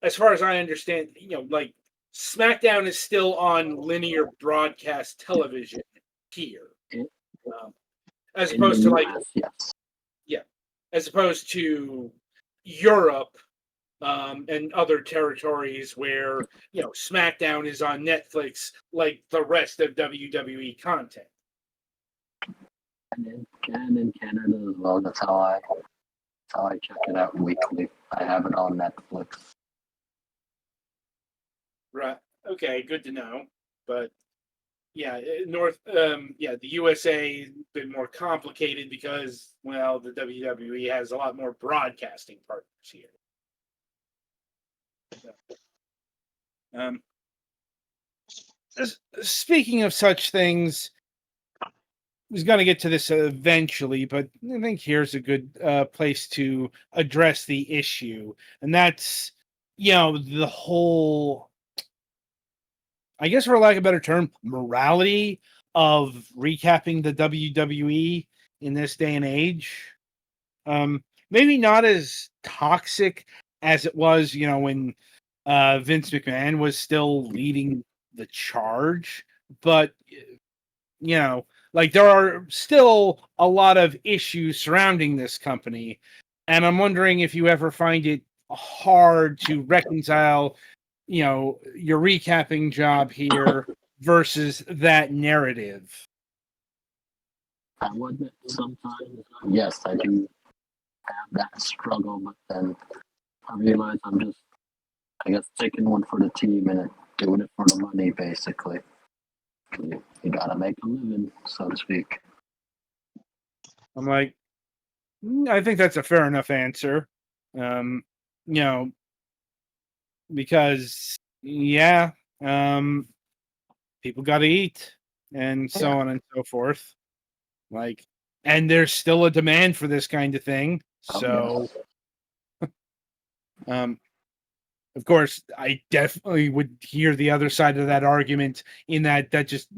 as far as I understand, like SmackDown is still on linear broadcast television here, as opposed to like yes. as opposed to Europe and other territories where SmackDown is on Netflix like the rest of WWE content. And in Canada as well. That's how I check it out weekly. I have it on Netflix. Right. Okay, good to know. But yeah, the USA is a bit more complicated because, well, the WWE has a lot more broadcasting partners here. Speaking of such things, I was going to get to this eventually, but I think here's a good place to address the issue, and that's the whole, I guess for lack of a better term, morality of recapping the WWE in this day and age. Maybe not as toxic as it was, when Vince McMahon was still leading the charge, but there are still a lot of issues surrounding this company, and I'm wondering if you ever find it hard to reconcile your recapping job here versus that narrative. I would admit sometimes, yes, I do have that struggle, but then I realize I'm just, I guess, taking one for the team and doing it for the money, basically. You gotta make a living, so to speak. I'm like, I think that's a fair enough answer. Because people got to eat and so on and so forth. And there's still a demand for this kind of thing. So, of course, I definitely would hear the other side of that argument in that just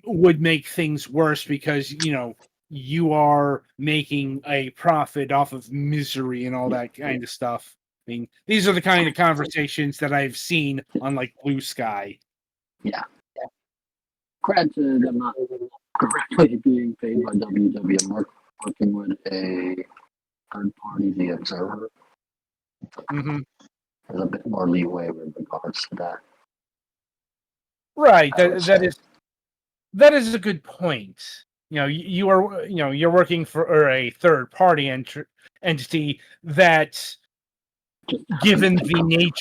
would make things worse because you are making a profit off of misery and all that kind of stuff. I mean, these are the kind of conversations that I've seen on Blue Sky. Yeah. Granted, I'm not directly being paid by WWE. I'm working with a third party, The Observer. Mm-hmm. There's a bit more leeway with regards to that. Right. That is a good point. You are you're working for a third party entity that, given the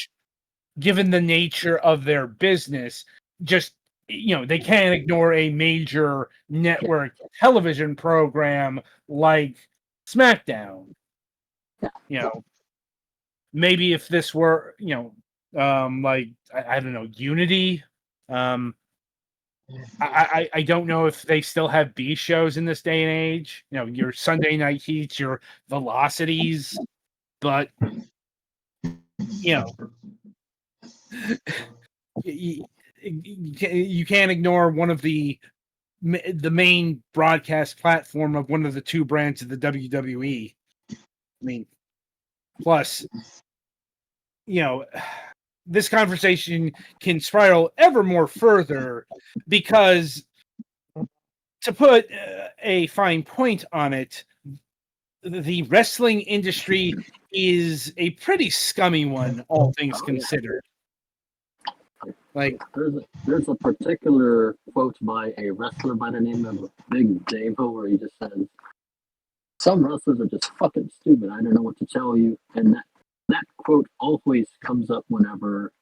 nature of their business, just they can't ignore a major network television program like SmackDown. Maybe if this were I don't know, Unity. I don't know if they still have B shows in this day and age. Your Sunday Night Heats, your Velocities, but you can't ignore one of the main broadcast platform of one of the two brands of the WWE. I mean, plus, this conversation can spiral ever more further because, to put a fine point on it, the wrestling industry is a pretty scummy one, all things considered. There's a particular quote by a wrestler by the name of Big Davo where he just says, "Some wrestlers are just fucking stupid. I don't know what to tell you." And that quote always comes up whenever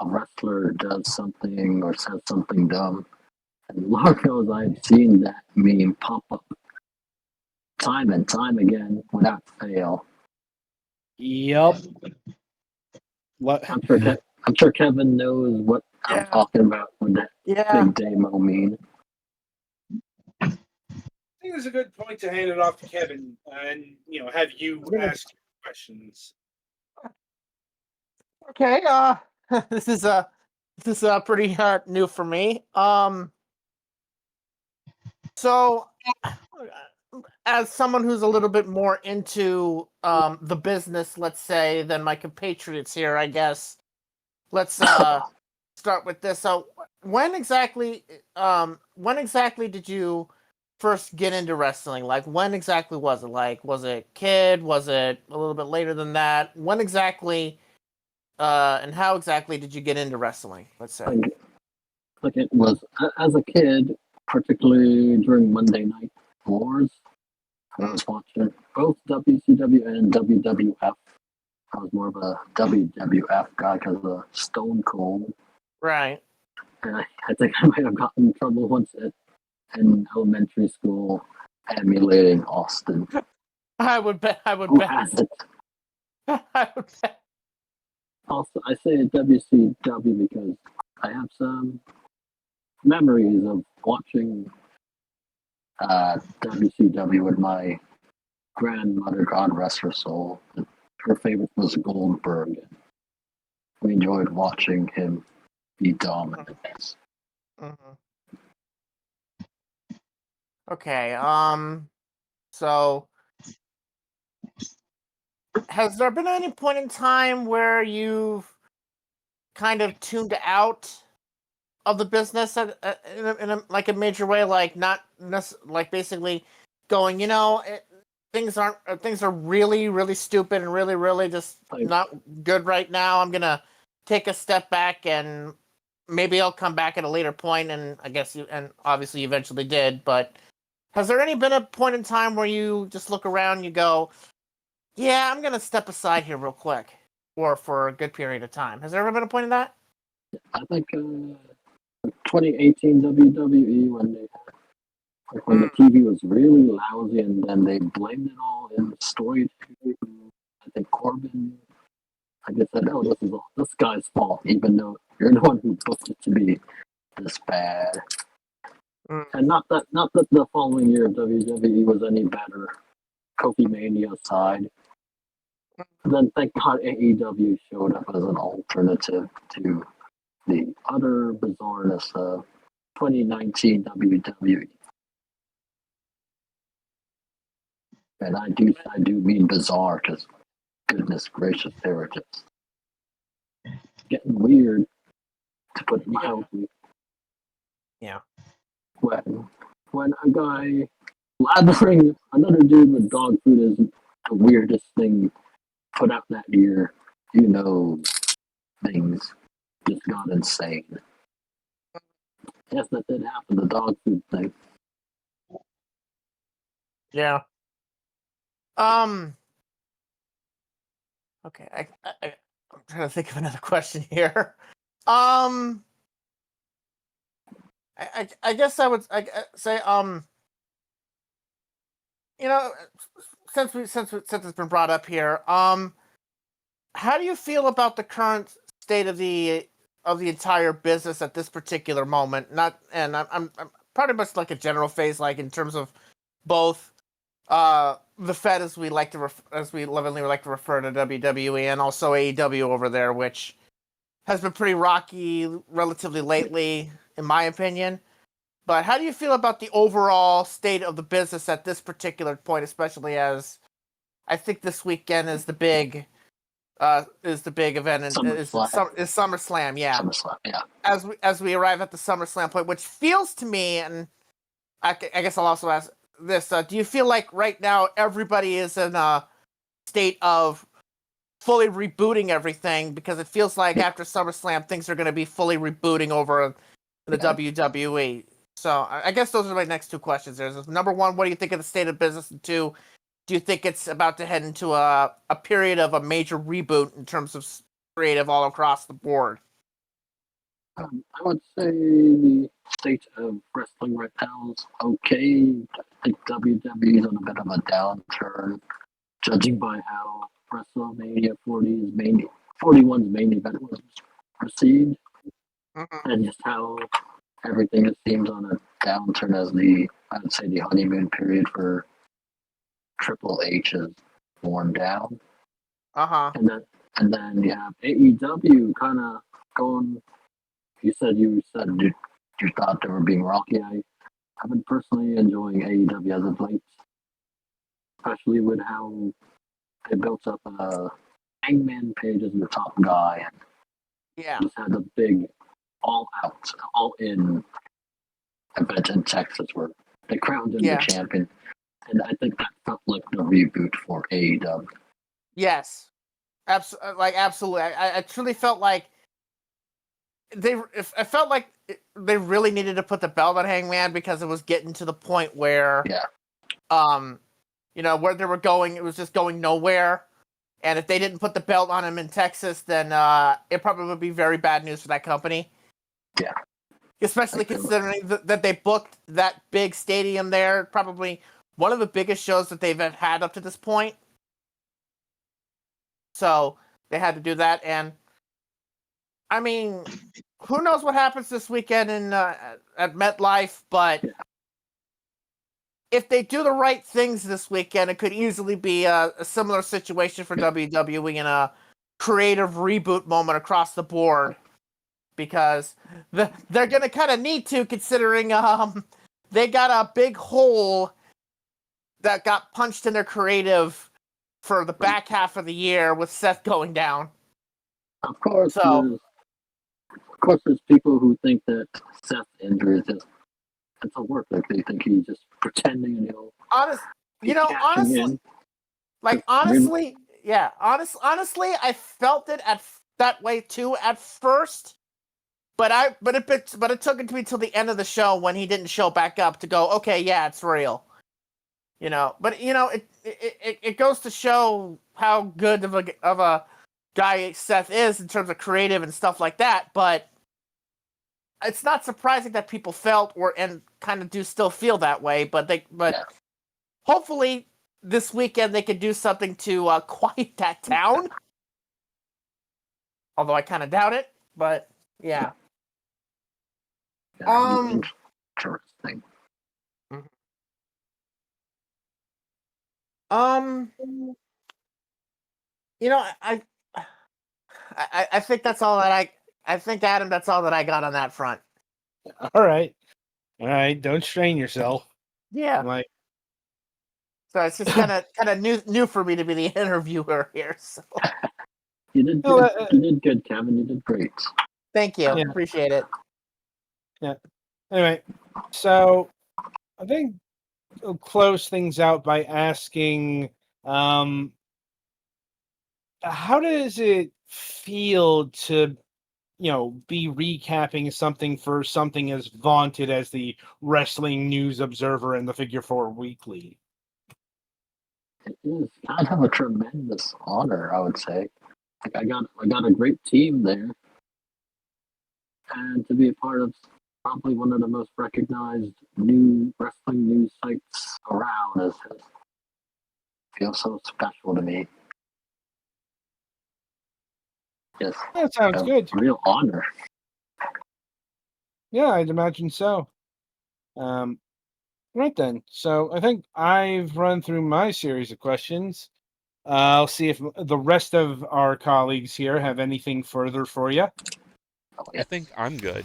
a wrestler does something or says something dumb. And Lord knows I've seen that meme pop up time and time again without fail. Yep. I'm sure Kevin knows what I'm talking about with that Big Damo meme. I think it's a good point to hand it off to Kevin and have you ask questions. Okay, this is pretty new for me. So as someone who's a little bit more into the business, let's say, than my compatriots here, I guess, let's start with this. So when exactly did you first get into wrestling? Like, when exactly was it? Like, was it kid? Was it a little bit later than that? When exactly, and how exactly did you get into wrestling? Let's say. Like it was as a kid, particularly during Monday Night Wars. I was watching both WCW and WWF. I was more of a WWF guy because of Stone Cold. Right. And I think I might have gotten in trouble once in elementary school emulating Austin. I would bet. I would Who bet. hasn't? I would bet. Also, I say WCW because I have some memories of watching WCW with my grandmother, God rest her soul. Her favorite was Goldberg. We enjoyed watching him be dominant. Mhm. Okay. So, has there been any point in time where you've kind of tuned out of the business like a major way, like not like basically going, things are really really stupid and really really just not good right now. I'm gonna take a step back and maybe I'll come back at a later point, and I guess obviously you eventually did, but has there been a point in time where you just look around and you go, yeah, I'm gonna step aside here real quick, or for a good period of time? Has there ever been a point in that? I think 2018 WWE when the TV was really lousy, and then they blamed it all in the story. I think Corbin, I guess, said, "Oh, this is all this guy's fault," even though you're the one who booked it to be this bad. And not that the following year WWE was any better, Kofi Mania aside. Then thank God AEW showed up as an alternative to the utter bizarreness of 2019 WWE. And I do mean bizarre because goodness gracious, they were just getting weird, to put it mildly. Yeah. When a guy lathering another dude with dog food is the weirdest thing put out that year, things just got insane. Yes, that did happen, the dog food thing. Yeah. Okay, I'm trying to think of another question here. I guess I would say since it's been brought up here, how do you feel about the current state of the entire business at this particular moment? I'm pretty much like a general phase, like in terms of both the Fed, as we lovingly like to refer to WWE, and also AEW over there, which has been pretty rocky relatively lately, in my opinion. But how do you feel about the overall state of the business at this particular point, especially as I think this weekend is the big event, and is SummerSlam, yeah. SummerSlam, yeah. As we arrive at the SummerSlam point, which feels to me, and I guess I'll also ask this: do you feel like right now everybody is in a state of fully rebooting everything? Because it feels like after SummerSlam, things are going to be fully rebooting over the WWE. So I guess those are my next two questions. There's number one, what do you think of the state of business? And two, do you think it's about to head into a period of a major reboot in terms of creative all across the board? I would say the state of wrestling right now is okay. I think WWE is on a bit of a downturn, judging by how WrestleMania 41's main event was received, and just how everything it seems on a downturn as I would say the honeymoon period for Triple H is worn down. And then you have AEW kind of going. You said you thought they were being rocky. I've been personally enjoying AEW as of late, especially with how they built up Hangman Page as the top guy, and just had a big all in event in Texas where They crowned him Yeah. the champion, and I think that felt like the reboot for AEW. Yes, absolutely. I truly felt like I felt like they really needed to put the belt on Hangman because it was getting to the point where, where they were going, it was just going nowhere. And if they didn't put the belt on him in Texas, then it probably would be very bad news for that company. Yeah. Especially considering that they booked that big stadium there, probably one of the biggest shows that they've had up to this point. So they had to do that, and I mean, who knows what happens this weekend at MetLife? But if they do the right things this weekend, it could easily be a similar situation for WWE in a creative reboot moment across the board, because they're gonna kind of need to, considering they got a big hole that got punched in their creative for the back half of the year with Seth going down. Of course, So, there's people who think that Seth's injury is just mental work. Like they think he's just pretending and he'll honestly, I felt it that way too at first, but it took it to me till the end of the show when he didn't show back up to go, okay, yeah, it's real. But it goes to show how good of a guy Seth is in terms of creative and stuff like that. But it's not surprising that people felt and kind of do still feel that way. But hopefully this weekend they could do something to quiet that down. Although I kind of doubt it. But yeah. Interesting. I think that's all that I think, Adam, that's all that I got on that front. All right. Don't strain yourself. Yeah. So it's just kind of new for me to be the interviewer here. So you did good. You did good, Kevin. You did great. Thank you. Yeah. Appreciate it. Yeah. Anyway, so I think we'll close things out by asking, how does it feel to, be recapping something as vaunted as the Wrestling News Observer and the Figure 4 Weekly? It is kind of a tremendous honor, I would say. Like I got a great team there, and to be a part of probably one of the most recognized new wrestling news sites around feels so special to me. Yes, that sounds good. Real honor. Yeah, I'd imagine so. Right then. So I think I've run through my series of questions. I'll see if the rest of our colleagues here have anything further for you. I think I'm good.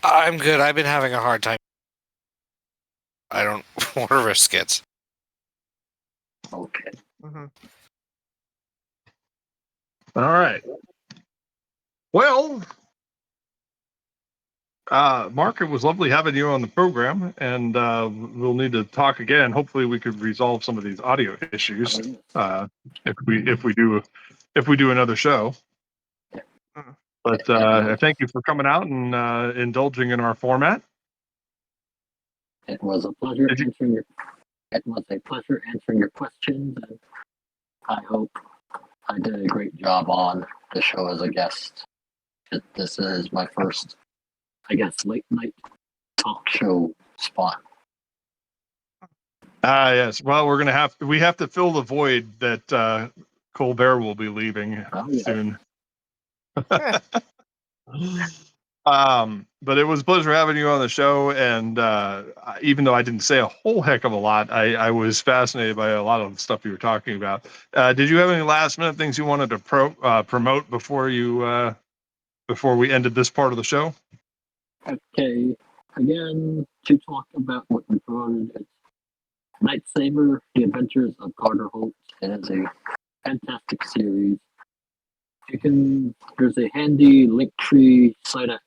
I'm good. I've been having a hard time. I don't want to risk it. Okay. Mm-hmm. All right. Well, Marc, it was lovely having you on the program, and we'll need to talk again. Hopefully, we could resolve some of these audio issues if we do another show. But I thank you for coming out and indulging in our format. It was a pleasure answering your questions, and I hope I did a great job on the show as a guest. This is my first, I guess, late night talk show spot. Yes. Well, we have to fill the void that Colbert will be leaving soon. But it was a pleasure having you on the show, and even though I didn't say a whole heck of a lot, I was fascinated by a lot of the stuff you were talking about. Did you have any last minute things you wanted to promote before we ended this part of the show? Okay, again, to talk about what we promoted, it's Night Saber, The Adventures of Carter Holt. It is a fantastic series. There's a handy link tree site at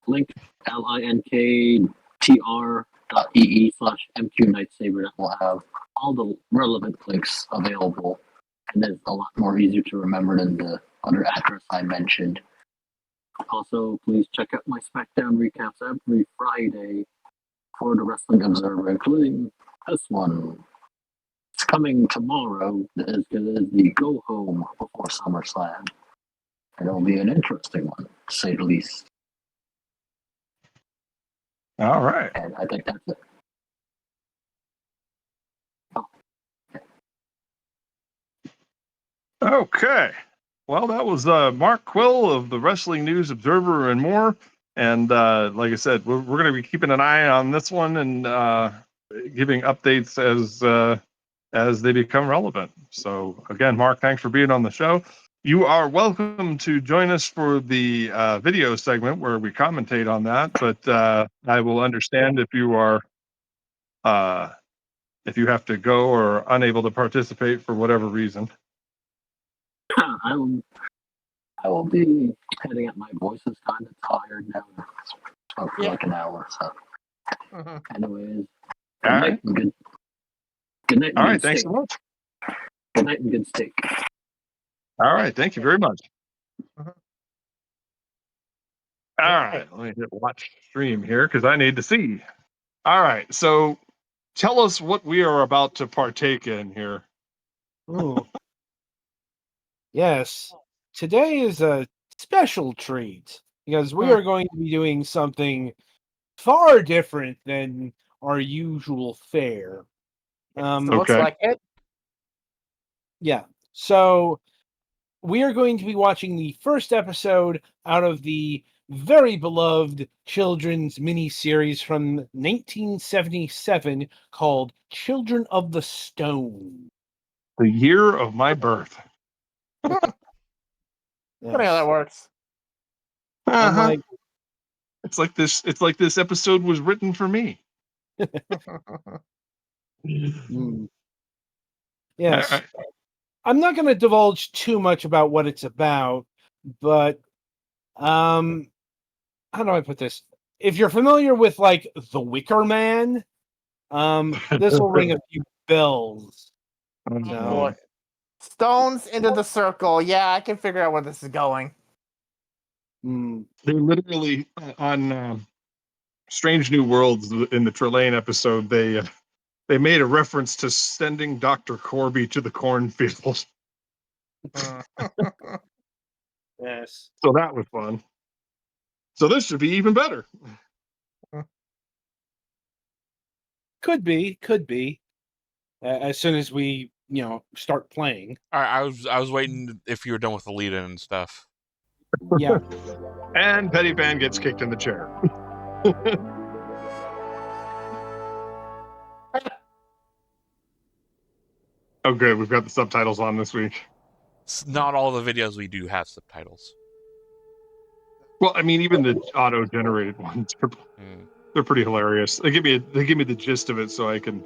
linktr.ee www.ee/mqnightsaber that will have all the relevant links available, and it's a lot more easier to remember than the other address I mentioned. Also, please check out my SmackDown recaps every Friday for the Wrestling Observer, including this one. It's coming tomorrow, as good as the Go Home before SummerSlam. And it'll be an interesting one, to say the least. All right. And I think that's it. Okay. Well, that was Marc Quill of the Wrestling News Observer and more. And like I said, we're going to be keeping an eye on this one and giving updates as they become relevant. So again, Marc, thanks for being on the show. You are welcome to join us for the video segment where we commentate on that. But I will understand if you are if you have to go or unable to participate for whatever reason. I will be heading up. My voice is kind of tired now. For like an hour, so. Anyways, good All night right. and good night and All good right. Thanks steak. so much. Good night and good steak. All right. Thank you very much. All right. Let me hit watch stream here because I need to see. All right. So tell us what we are about to partake in here. Ooh. Yes. Today is a special treat because we are going to be doing something far different than our usual fare. Looks Okay. like it. Yeah. So we are going to be watching the first episode out of the very beloved children's miniseries from 1977 called Children of the Stone. The year of my birth. Funny how that works. Unlike, It's like this episode was written for me. yes. All right. I'm not going to divulge too much about what it's about, but how do I put this? If you're familiar with like The Wicker Man, this will ring a few bells. Boy. Stones into the circle. Yeah, I can figure out where this is going. They literally on Strange New Worlds in the Trelane episode, they made a reference to sending Dr. Corby to the cornfield. Yes. So that was fun. So this should be even better. Could be. As soon as we, start playing. All right, I was waiting if you were done with the lead-in and stuff. Yeah. And Petty Van gets kicked in the chair. Oh, good. We've got the subtitles on this week. Not all the videos we do have subtitles. Well, I mean, even the auto-generated ones, they're pretty hilarious. They give me the gist of it, so I can.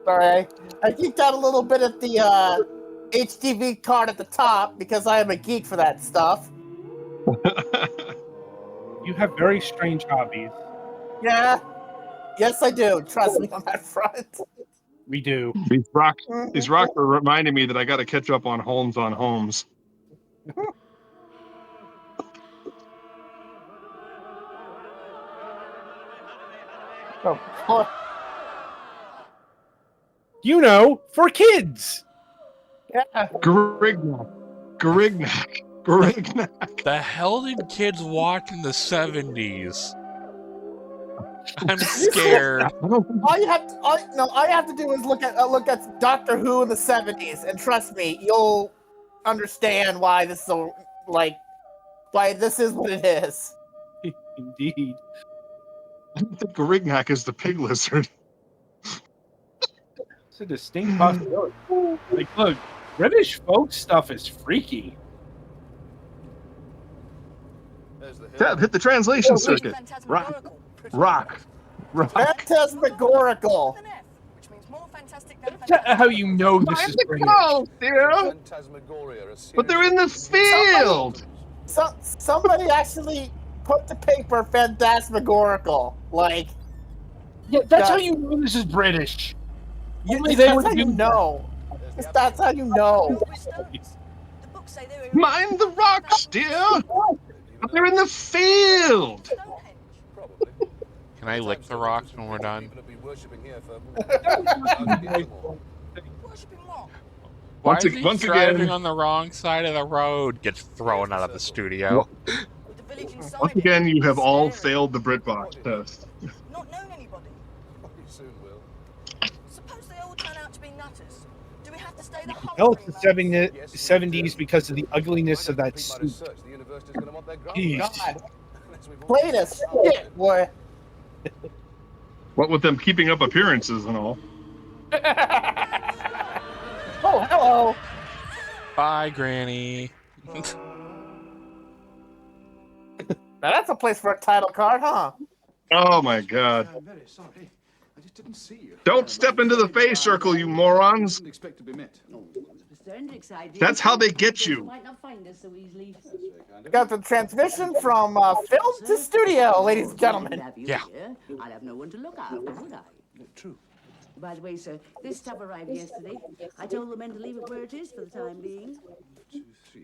Sorry, I geeked out a little bit at the HDV card at the top because I am a geek for that stuff. You have very strange hobbies. Yeah. Yes, I do. Trust me on that front. We do. These rocks are reminding me that I got to catch up on Holmes on Holmes. Oh, For kids. yeah. Garignac. The hell did kids watch in the 70s? I'm scared. All you have to do is look at Doctor Who in the 70s, and trust me, you'll understand why this is why this is what it is. Indeed. I think Garignac is the pig lizard. It's a distinct possibility. Like, look, British folk stuff is freaky. Tab, hit the translation circuit. Rock. Phantasmagorical. How you know this is British? But they're in the field. Somebody actually put to paper phantasmagorical. Like, Yeah, that's Yeah. how you know this is British. Only that's they how would you do know. That's how you know. Mind the rocks, dear. But they're in the field. Can I lick the rocks when we're done? Why Once is he once driving again, on the wrong side of the road? Gets thrown out of the studio. once again, you have all failed the BritBox test. Not known anybody. You soon will. Suppose they all turn out to be nutters. Do we have to stay the whole Hell, it's 3 the months? 70s because of the ugliness of that suit. Jeez. God. Plain as shit, boy. What with them keeping up appearances and all. Oh, hello. Bye, Granny. Now that's a place for a title card, huh? Oh my God! I'm very sorry. I just didn't see you. Don't step into the face circle, you morons. Didn't expect to be met. That's how they get you. Got the transmission from film to studio, ladies and gentlemen. Yeah. I'd have no one to look after, would I? True. By the way, sir, this stuff arrived yesterday. I told the men to leave it where it is for the time being.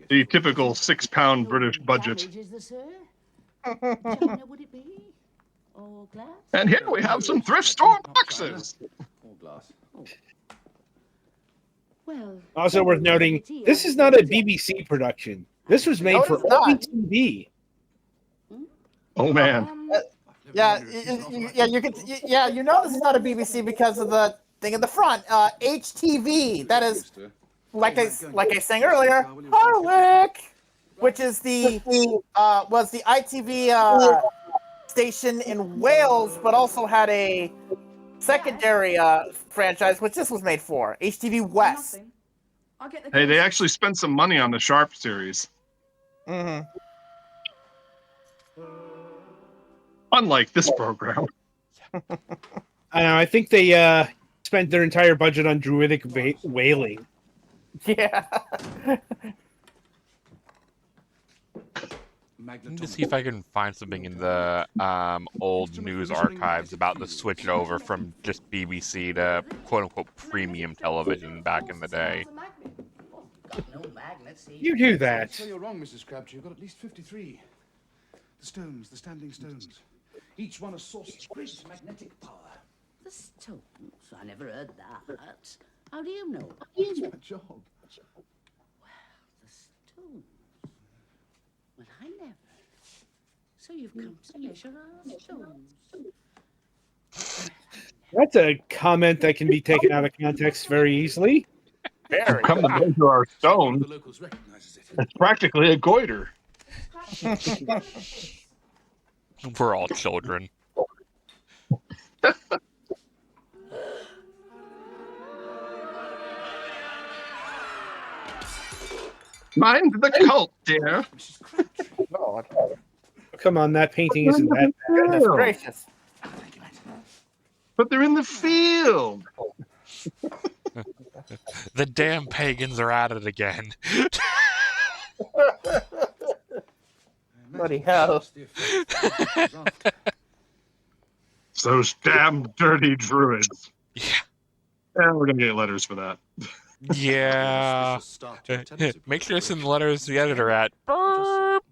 The typical 6-pound British budget. Damage is there, sir? China, would it be? Or glass? And here we have some thrift store boxes. All glass. Well, Also worth noting, this is not a BBC production. This was made No, for it's not. only TV. Oh man. Yeah, you can. Yeah, you know this is not a BBC because of the thing in the front. HTV. That is, like I sang earlier, Harwick, which is was the ITV station in Wales, but also had a secondary franchise, which this was made for. HTV West. Hey, they actually spent some money on the Sharp series. Mm-hmm. Unlike this program. I know. I think they spent their entire budget on druidic whaling. Yeah. Let me see if I can find something in the old news archives about the switch over from just BBC to quote-unquote premium television back in the day. no magnets. You do that. So you're wrong, Mrs. Crabtree. You've got at least 53. The stones, the standing stones. Each one a source of great magnetic power. The stones? I never heard that. How do you know? It's my job. The stones? Well, I never. So you've come to measure our stones. That's a comment that can be taken out of context very easily. Come to measure our stone. The locals recognizes it. It's practically a goiter. We're all children. Mind the cult, dear. Lord. Come on, that painting isn't that bad. Goodness gracious. But they're in the field. The damn pagans are at it again. Bloody hell. Those damn dirty druids. Yeah. And we're gonna get letters for that. Yeah. Make sure to send letters to the editor at burp.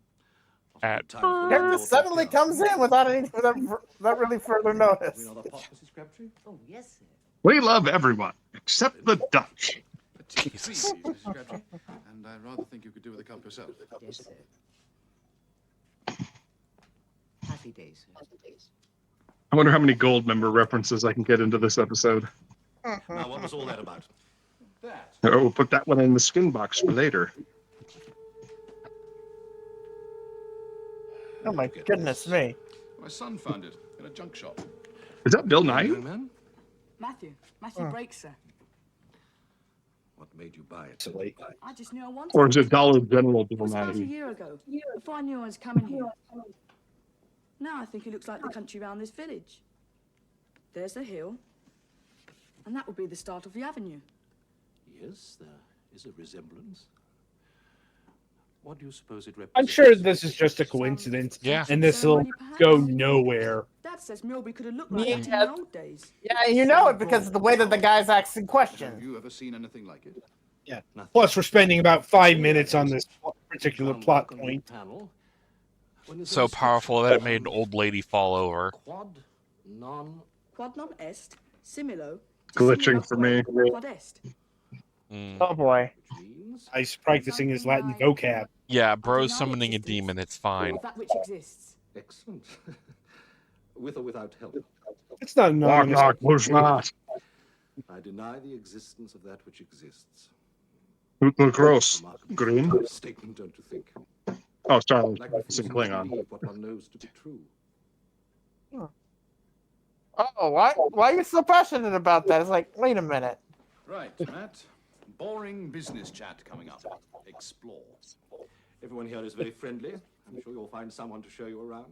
At It just suddenly comes in without really further notice. Oh, yes, sir. We love everyone except the Dutch. Jesus. Mrs. Crabtree. And I rather think you could do with a cup yourself. Yes, sir. Happy days, sir. I wonder how many gold member references I can get into this episode. Now, what was all that about? That. Oh, we'll put that one in the skin box for later. Oh my goodness me. My son found it in a junk shop. Is that Bill Nye? Young man, Matthew Brakes, sir. what made you buy it? I just knew I wanted Or is it Dollar General it. Bill was about a Nye? year ago, before I knew I was coming here. Now I think it looks like the country round this village. There's the hill, and that would be the start of the avenue. Yes, there is a resemblance. What do you suppose it represents? I'm sure this is just a coincidence. Yeah. And this will go nowhere. Dad says Milby could have looked like Yeah. that in the old days. Yeah, you know it because of the way that the guy's asking Have questions. you ever seen anything like it? Yeah. Nothing. Plus, we're spending about 5 minutes on this particular plot point. So powerful that it made an old lady fall over. Quad non Quad non est, similo. Glitching for me. Quad est. Oh boy. He's practicing his Latin vocab. Yeah, bro's summoning a demon. It's fine. That which exists. Excellent. With or without help. It's not Knock, anonymous. knock, who's not? I deny the existence of that which exists. Look gross. Remarkably Green? futile statement, don't you think? Oh, sorry, I was Like practicing refusing to Klingon. believe what one knows to be true. Oh, why are you so passionate about that? It's like, wait a minute. Right, Matt. Boring business chat coming up. Explore. Everyone here is very friendly. I'm sure you'll find someone to show you around.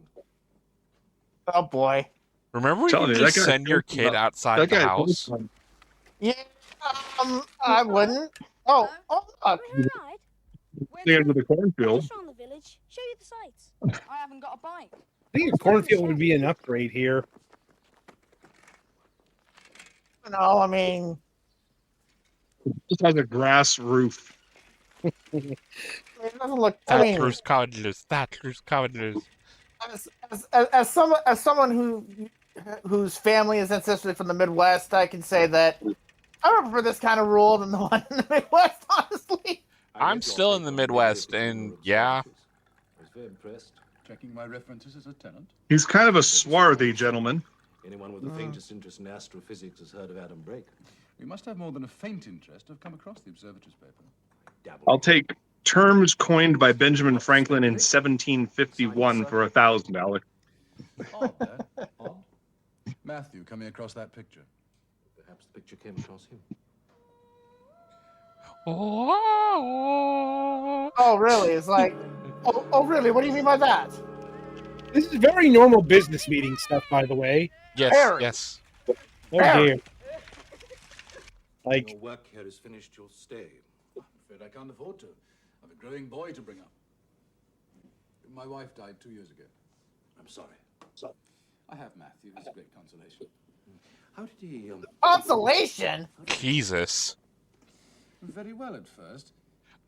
Oh boy. Remember when Telling you you, that just guy- send your kid outside the house? Yeah, I wouldn't. Oh, look. Come here, ride. Where Near to? to the cornfield. Just around the village. Show you the sights. I haven't got a bike. I think a cornfield would be an upgrade here. No, I mean, Just has a grass roof. it doesn't look. I mean, Thatcher's cottages. Thatcher's cottages. as someone whose family is ancestry from the Midwest, I can say that I prefer this kind of rule than the one in the Midwest. Honestly, I'm still in the Midwest, and yeah. I was very impressed. Checking my references as a tenant. He's kind of a swarthy gentleman. Anyone with the faintest interest in astrophysics has heard of Adam Brake. We must have more than a faint interest to have come across the observatory's paper. Dabble. I'll take terms coined by Benjamin Franklin in 1751 for $1,000. Odd, Dad. Odd. Matthew coming across that picture. Perhaps the picture came across him. oh really? It's like, oh really? What do you mean by that? This is very normal business meeting stuff, by the way. Yes, Harry. yes. Oh dear. When Like, your work here is finished, you'll stay. I'm afraid I can't afford to. I've a growing boy to bring up. My wife died 2 years ago. I'm sorry. I have Matthew. He's a great consolation. How did he, Consolation. Jesus. Very well at first.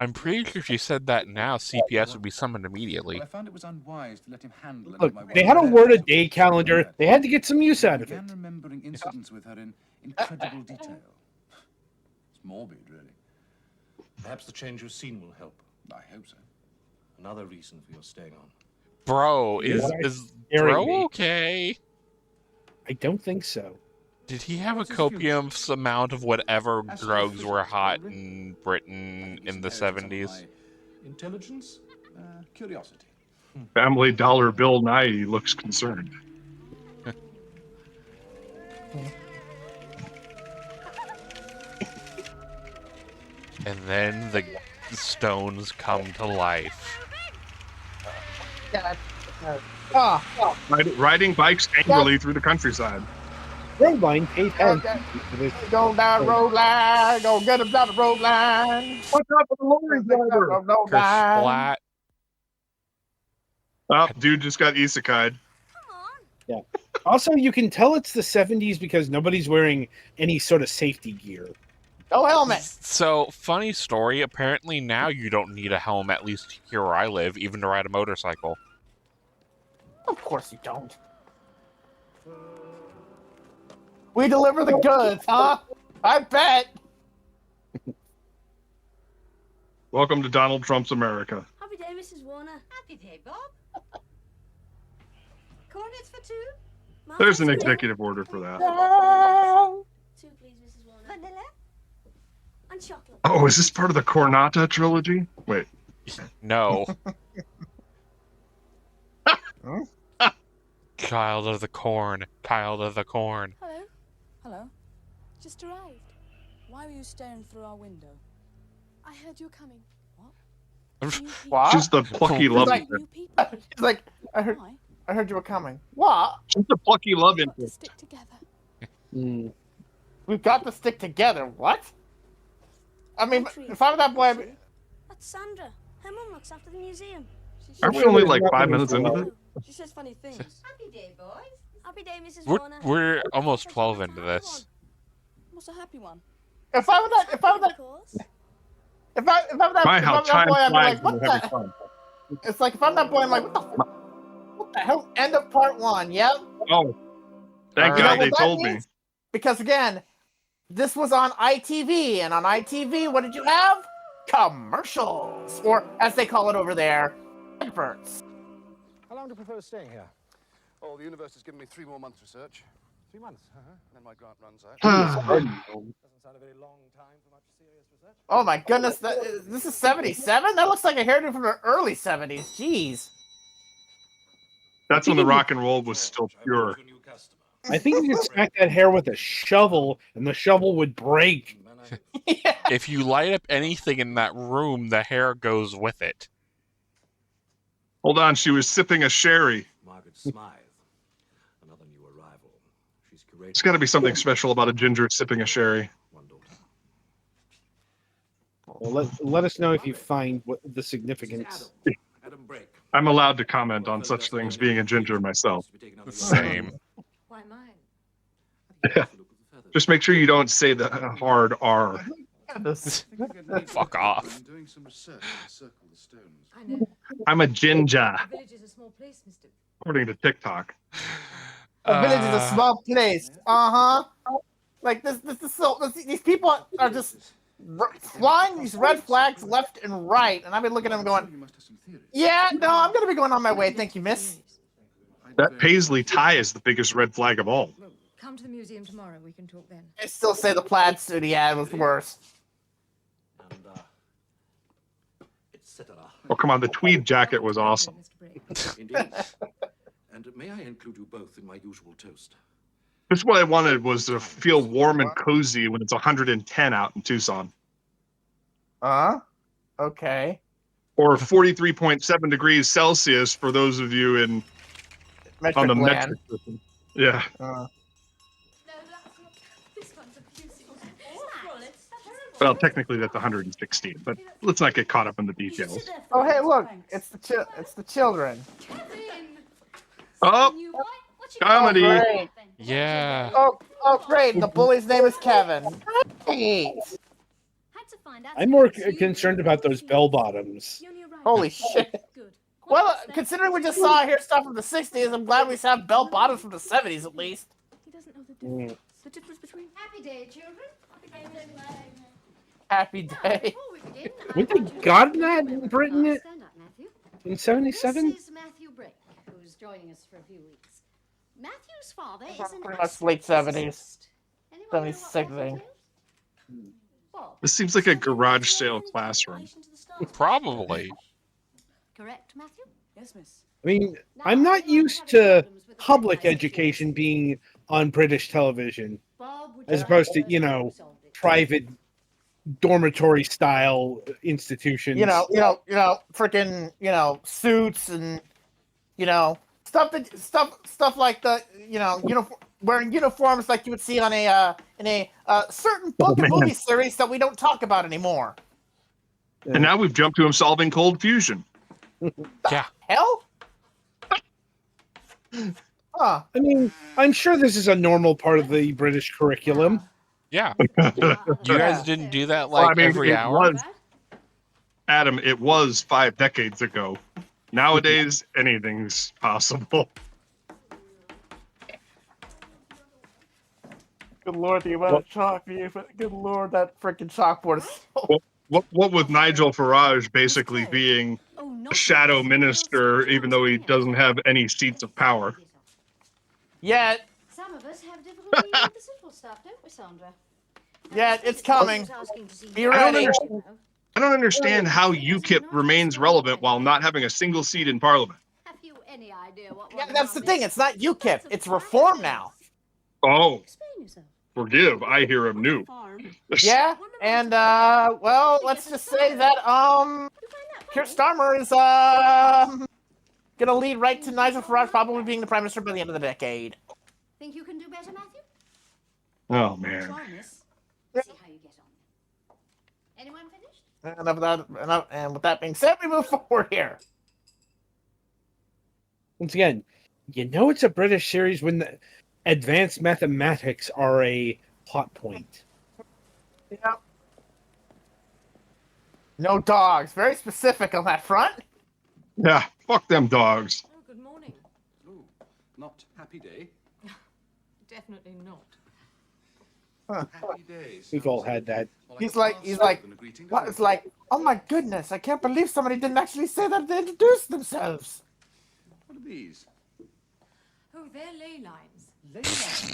I'm pretty sure if you said that now, CPS would be summoned immediately. But I found it was unwise to let him handle any look, of my they work. had a word-a-day calendar. They had to get some use I out of it. began remembering incidents with her in incredible detail. It's morbid, really. Perhaps the change of scene will help. I hope so. Another reason for your staying on. Bro, is Scaring bro me. okay? I don't think so. Did he have a copious amount of whatever drugs were hot in Britain in the 70s? Intelligence? Curiosity. Family dollar bill Nye looks concerned. And then the stones come to life. Yeah. Riding bikes angrily through the countryside. Roadline paid head. Go down road line. Go get him down the road line. What's up with the lorry driver? Road line. Kersplat. Oh, dude just got isekai'd. Yeah. Also, you can tell it's the 70s because nobody's wearing any sort of safety gear. No helmet. So, funny story, apparently now you don't need a helm, at least here where I live, even to ride a motorcycle. Of course you don't. We deliver the goods, huh? I bet. Welcome to Donald Trump's America. Happy day, Mrs. Warner. Happy day, Bob. Cornets for two? There's an executive order for that. Two, please, Mrs. Warner. Vanilla? And chocolate. Oh, is this part of the Cornata trilogy? Wait. No. Child of the corn. Child of the corn. Hello. Hello. Just arrived. Why were you staring through our window? I heard you were coming. What? She's the plucky love like- interest. She's like, I heard you were coming. What? She's the plucky love Got to interest. stick together. We've got to stick together. What? I mean, if I'm that boy, That's Sandra. Her Mum looks after the museum. Aren't we only like 5 minutes into this? She says funny things. Happy day, boys. Happy day, Mrs. We're, Warner. we're almost 12 into this. What's a happy one? If I were that My, how time boy, I'd be flies like, when what we're having the? fun. It's like if I'm that boy, I'm like, what the hell? End of part 1. Yep. Oh, thank You know God they what that told me. means? Because again, this was on ITV, and on ITV, what did you have? Commercials, or as they call it over there, adverts. How long do you prefer staying here? Oh, the university's given me 3 more months research. 3 months, then my grant runs out. Doesn't sound a very long time for much serious research. Oh my goodness, this is 77? That looks like a hairdo from the early 70s. Jeez. That's when the rock and roll was still pure. I think you could smack that hair with a shovel, and the shovel would break. Yeah. If you light up anything in that room, the hair goes with it. Hold on, she was sipping a sherry. Margaret Smythe, another new arrival. She's curated. It's got to be something special about a ginger sipping a sherry. One daughter. Well, let us know if you find what the significance. Adam Brake. I'm allowed to comment on such things being a ginger myself. Same. Why mine? Just make sure you don't say the hard R. Fuck off. Doing some research to circle the stones. I know. I'm a ginger, The village is a small place, Mr. according to TikTok. A village is a small place. Like these people are just flying these red flags left and right, and I've been looking at them going, yeah, no, I'm gonna be going on my way. Thank you, miss. That paisley tie is the biggest red flag of all. Come to the museum tomorrow. We can talk then. I still say the plaid suit he had was worse. And, etc. Oh, come on, the tweed jacket was awesome. Indeed. And may I include you both in my usual toast? Just what I wanted was to feel warm and cozy when it's 110 out in Tucson. Okay. Or 43.7 degrees Celsius for those of you in on the metric system. Yeah. Well, technically that's 116, but let's not get caught up in the details. Oh, hey, look, it's the children. Oh, comedy. Oh, great. Yeah. Oh, great. The bully's name is Kevin. Great. I'm more concerned about those bell bottoms. Holy shit. Well, considering we just saw here stuff from the 60s, I'm glad we saw bell bottoms from the 70s at least. He doesn't know the difference. The difference between happy day, children. Happy day. Would they got that in Britain in 77? This is Matthew Brake, who's joining us for a few weeks. Matthew's father is an Pretty much late 70s. 76 thing. This seems like a garage sale classroom. Probably. Correct, Matthew? Yes, miss. I mean, I'm not used to public education being on British television, as opposed to, private dormitory style institutions. Freaking, suits and, stuff like the, wearing uniforms like you would see on in a certain book and movie series that we don't talk about anymore. And now we've jumped to him solving cold fusion. Yeah. Hell? Huh. I mean, I'm sure this is a normal part of the British curriculum. Yeah. You guys didn't do that every hour? Adam, it was 5 decades ago. Nowadays, anything's possible. Good lord, the amount of chalk you use, but good lord, that freaking chalkboard is so... What with Nigel Farage basically being a shadow minister, even though he doesn't have any seats of power. Yet. Some of us have difficulty with the simple stuff, don't we, Sandra? Yeah, it's coming. Be ready. I don't understand how UKIP remains relevant while not having a single seat in Parliament. Have you any idea what Yeah, that's the thing. It's not UKIP. It's Reform now. Oh, forgive. I hear him new. Yeah, and well, let's just say that Keir Starmer is gonna lead right to Nigel Farage probably being the Prime Minister by the end of the decade. Think you can do better, Matthew? Oh man. See how you get on. Anyone finished? And with that being said, we move forward here. Once again, you know it's a British series when the advanced mathematics are a plot point. Yep. No dogs. Very specific on that front. Yeah, fuck them dogs. Oh, good morning. Ooh, not happy day. Definitely not. Happy day. We've all had that. He's like, what? It's like, oh my goodness, I can't believe somebody didn't actually say that they introduced themselves. What are these? Oh, they're ley lines.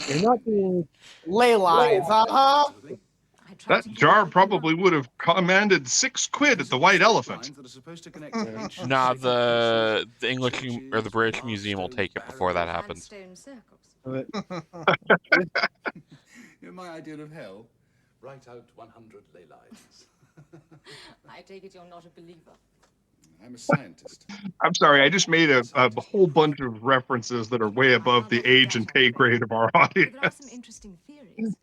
They're not being Ley lines, uh-huh. That jar probably would have commanded £6 at the White Elephant. Nah, the English or the British Museum will take it before that happens. My idea of hell, write out 100 ley lines. I take it you're not a believer. I'm a scientist. I'm sorry, I just made a whole bunch of references that are way above the age and pay grade of our audience. There are some interesting theories.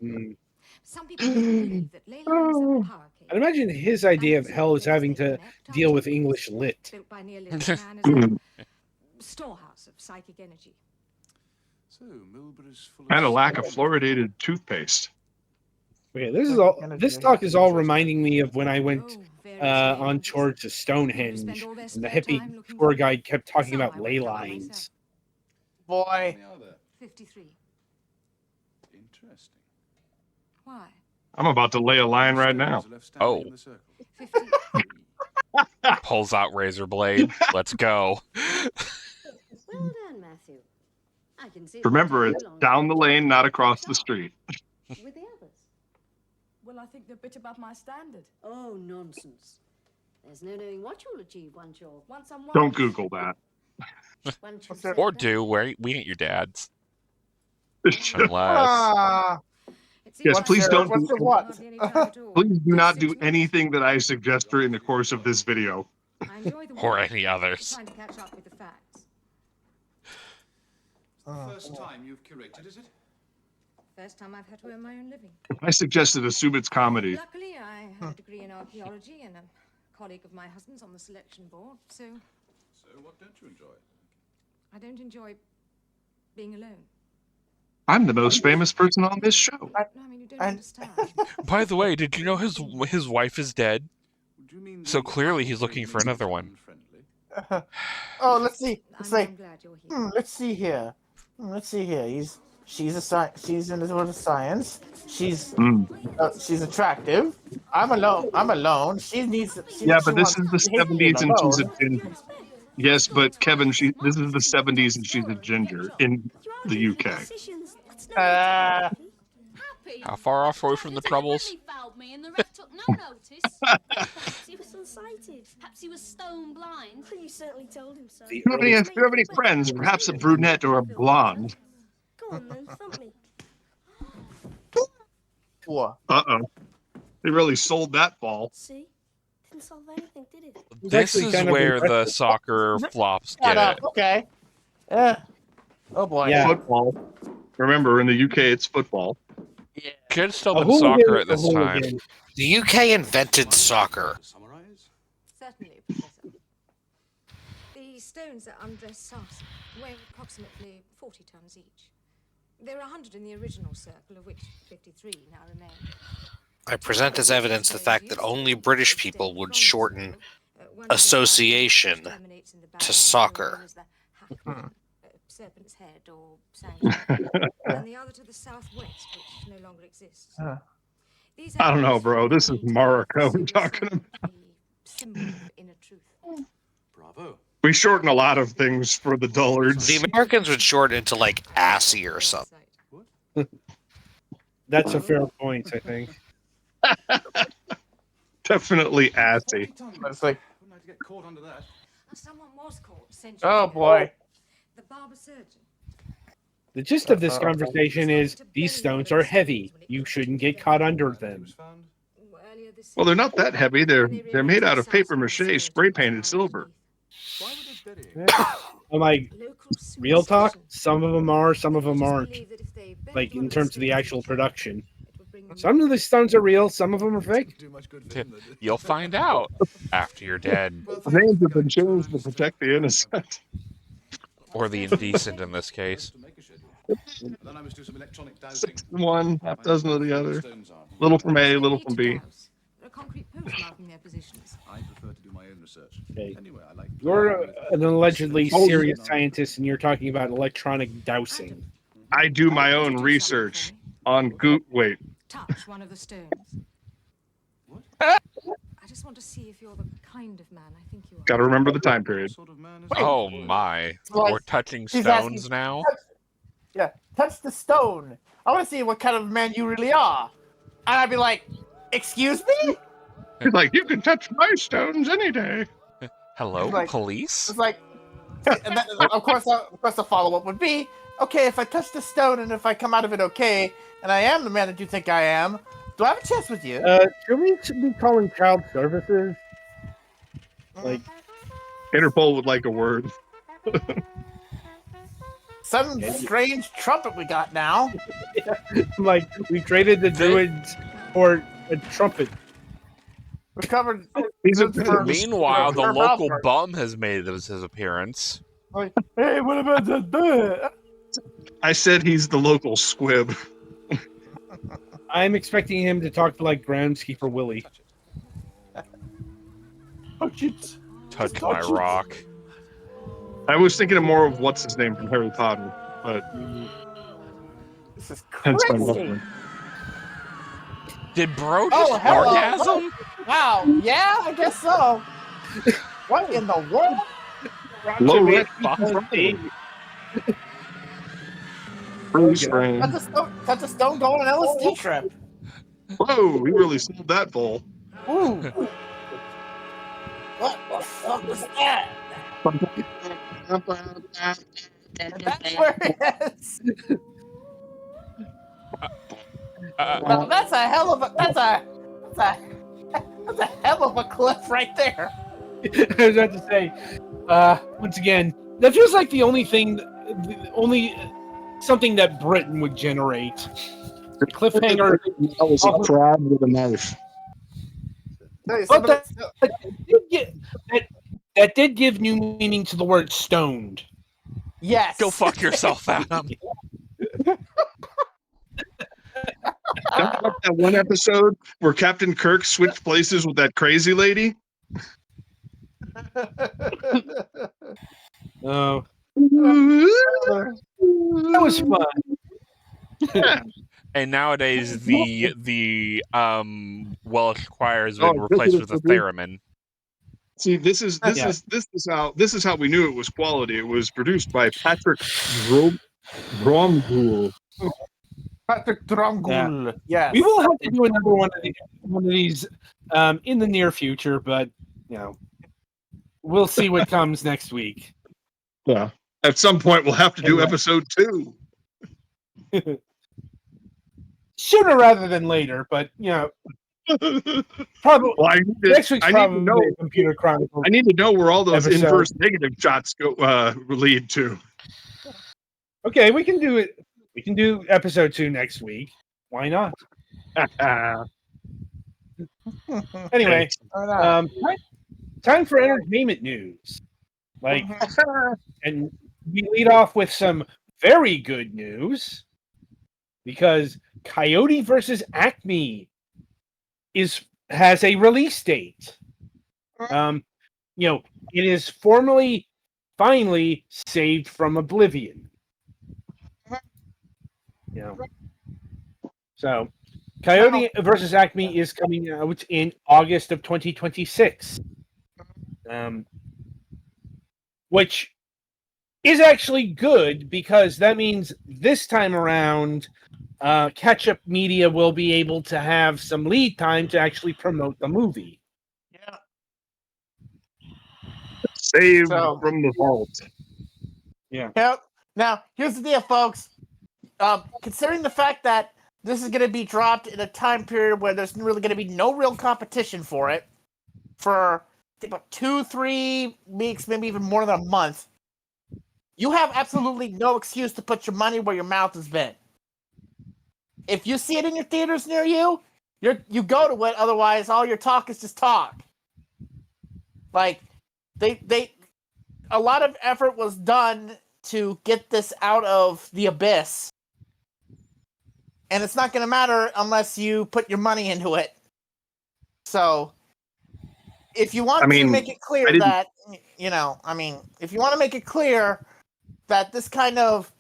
Some people Mm. believe that ley lines are power cables. I'd imagine his idea of hell is having to deal with English lit. Built by Neolithic man as a storehouse of psychic energy. So, Milbury's full And a lack of fluoridated toothpaste. Okay, this talk is all reminding me of when I went on tours to Stonehenge, and the hippie tour guide kept talking about ley lines. Boy. 53. Interesting. Why? I'm about to lay a line right now. Oh. 50. Pulls out razor blade. Let's go. Well done, Matthew. I can see. Remember, it's down the lane, not across the street. With the others. Well, I think they're a bit above my standard. Oh, nonsense. There's no knowing what you'll achieve once I'm Don't Google that. Or do. We ain't your dads. Unless. Yes, please don't. What's your what? Please do not do anything that I suggest during the course of this video. Or any others. Trying to catch up with the facts. First time you've curated, is it? First time I've had to earn my own living. I suggested assume it's comedy. Luckily, I have a degree in archaeology and a colleague of my husband's on the selection board, so... So, what don't you enjoy? I don't enjoy being alone. I'm the most famous person on this show. No, I mean, you don't understand. By the way, did you know his wife is dead? So clearly he's looking for another one. Oh, let's see. It's like, I'm glad you're here. let's see here. She's in the world of science. She's attractive. I'm alone. Yeah, but this is the 70s and she's a ginger. Yes, but Kevin, this is the 70s and she's a ginger in the UK. How far off are we from the troubles? He fouled me and the ref took no notice. Perhaps he was unsighted. Perhaps he was stone blind. Well, you certainly told him so. Do you have any friends, perhaps a brunette or a blonde? Go on then, thump me. What? Uh-oh. They really sold that ball. See? Didn't solve anything, did it? This is where the soccer flops get it. Okay. Yeah. Oh boy. Yeah. Football. Remember, in the UK, it's football. Kids still been soccer at this time. The UK invented soccer. Certainly, Professor. The stones that undressed sarsen weigh approximately 40 tons each. There are 100 in the original circle, of which 53 now remain. I present as evidence the fact that only British people would shorten association to soccer. Serpent's head or sanctuary, and the other to the southwest, which no longer exists. I don't know, bro. This is Marc we're talking about. Symbol of inner truth. Bravo. We shorten a lot of things for the dullards. The Americans would shorten it to like assy or something. That's a fair point, I think. Definitely assy. It's like, Wouldn't like to get caught under that. Someone was caught centuries oh ago. boy. The barber surgeon. The gist of this conversation is these stones are heavy. You shouldn't get caught under them. Well, they're not that heavy. They're made out of paper mache, spray painted silver. I'm like, real talk? Some of them are, some of them aren't. Like, in terms of the actual production. Some of the stones are real, some of them are fake. Do much good for him, though, did it? You'll find out after you're dead, Well, The thank you names for have been going to changed to Ryan's protect the Station. innocent. or the indecent in this case. To make a schedule. And then I must do some electronic dowsing. 6 from one, half dozen of the Find out other. where stones are. Little from A, There's no little need from to B. douse. There are concrete posts marking their positions. I prefer to do my own research. Okay. Anyway, I like You're playing with an allegedly Oh, serious scientist, and you're talking about electronic dowsing. I do my Would you own do research something for me? on Goot. Wait, Touch one of the stones. What? I just want to see if you're the kind of man I think you are. gotta remember the time What period. sort of man is Oh he? my. Like, We're touching she's stones asking- now? Yeah, touch the stone. I want to see what kind of man you really are. And I'd be like, excuse me? He's like, you can touch my stones any day. Hello, Like- police? It's like, and that, of course, the follow-up would be, okay, if I touch the stone and if I come out of it okay, and I am the man that you think I am, do I have a chance with you? Should we be calling child services? Like, Interpol would like a word. Some strange trumpet we got now. like we traded the druids for a trumpet. Recovered. He's a Meanwhile, the for local Malfoy. bum has made his appearance. Like, hey, what about the? I said he's the local squib. I'm expecting him to talk to like groundskeeper Willie. Touch it. Touch my rock. I was thinking of more of what's his name from Harry Potter, but This is hence my crazy. reference. Did bro just Oh, hello. orgasm? Wow. Yeah, I guess so. What in the world? Low Roger, rent man. Bruce Strain. That's a stone going on LSD trip. Whoa, he really sold that bowl. Ooh. What the fuck was that? That's where it is. Well, that's a hell of a cliff right there. I was about to say, once again, that feels like the only something that Britain would generate. Cliffhanger. That was a crab with a knife. But that did give new meaning to the word stoned. Yes. Go fuck yourself, Adam. That one episode where Captain Kirk switched places with that crazy lady. Oh, that was fun. And nowadays the Welsh choir has been Oh, replaced with a theremin. See, this is how we knew it was quality. It was produced by Patrick Dromgoole. Patrick Dromgoole. Yes. We will have to do another one of these in the near future, but we'll see what comes next week. Yeah. At some point, we'll have to do episode 2. Sooner rather than later, but probably Well, next week's probably know, Computer Chronicles. I need to know where all those episode. inverse negative shots go lead to. Okay, we can do it. We can do episode 2 next week. Why not? Anyway, time for entertainment news. And we lead off with some very good news because Coyote versus Acme has a release date. It is finally saved from oblivion. So Coyote versus Acme is coming out in August of 2026. Which is actually good because that means this time around Catch-Up Media will be able to have some lead time to actually promote the movie. Yeah. Saved from the vault. Yeah. Yep. Now, here's the deal, folks. Considering the fact that this is going to be dropped in a time period where there's really going to be no real competition for it, for I think about 2-3 weeks, maybe even more than a month, you have absolutely no excuse to put your money where your mouth has been. if you see it in your theaters near you, you go to it. Otherwise, all your talk is just talk. Like, a lot of effort was done to get this out of the abyss, and it's not going to matter unless you put your money into it. So, if you want to make it clear that, if you want to make it clear that this kind of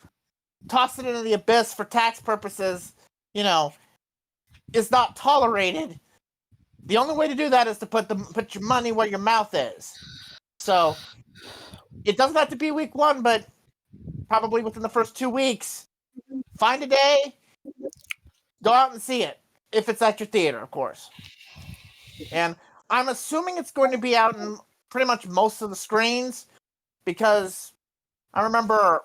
toss it into the abyss for tax purposes, is not tolerated. The only way to do that is to put your money where your mouth is. So it doesn't have to be week 1, but probably within the first 2 weeks, find a day, go out and see it. If it's at your theater, of course. And I'm assuming it's going to be out in pretty much most of the screens, because I remember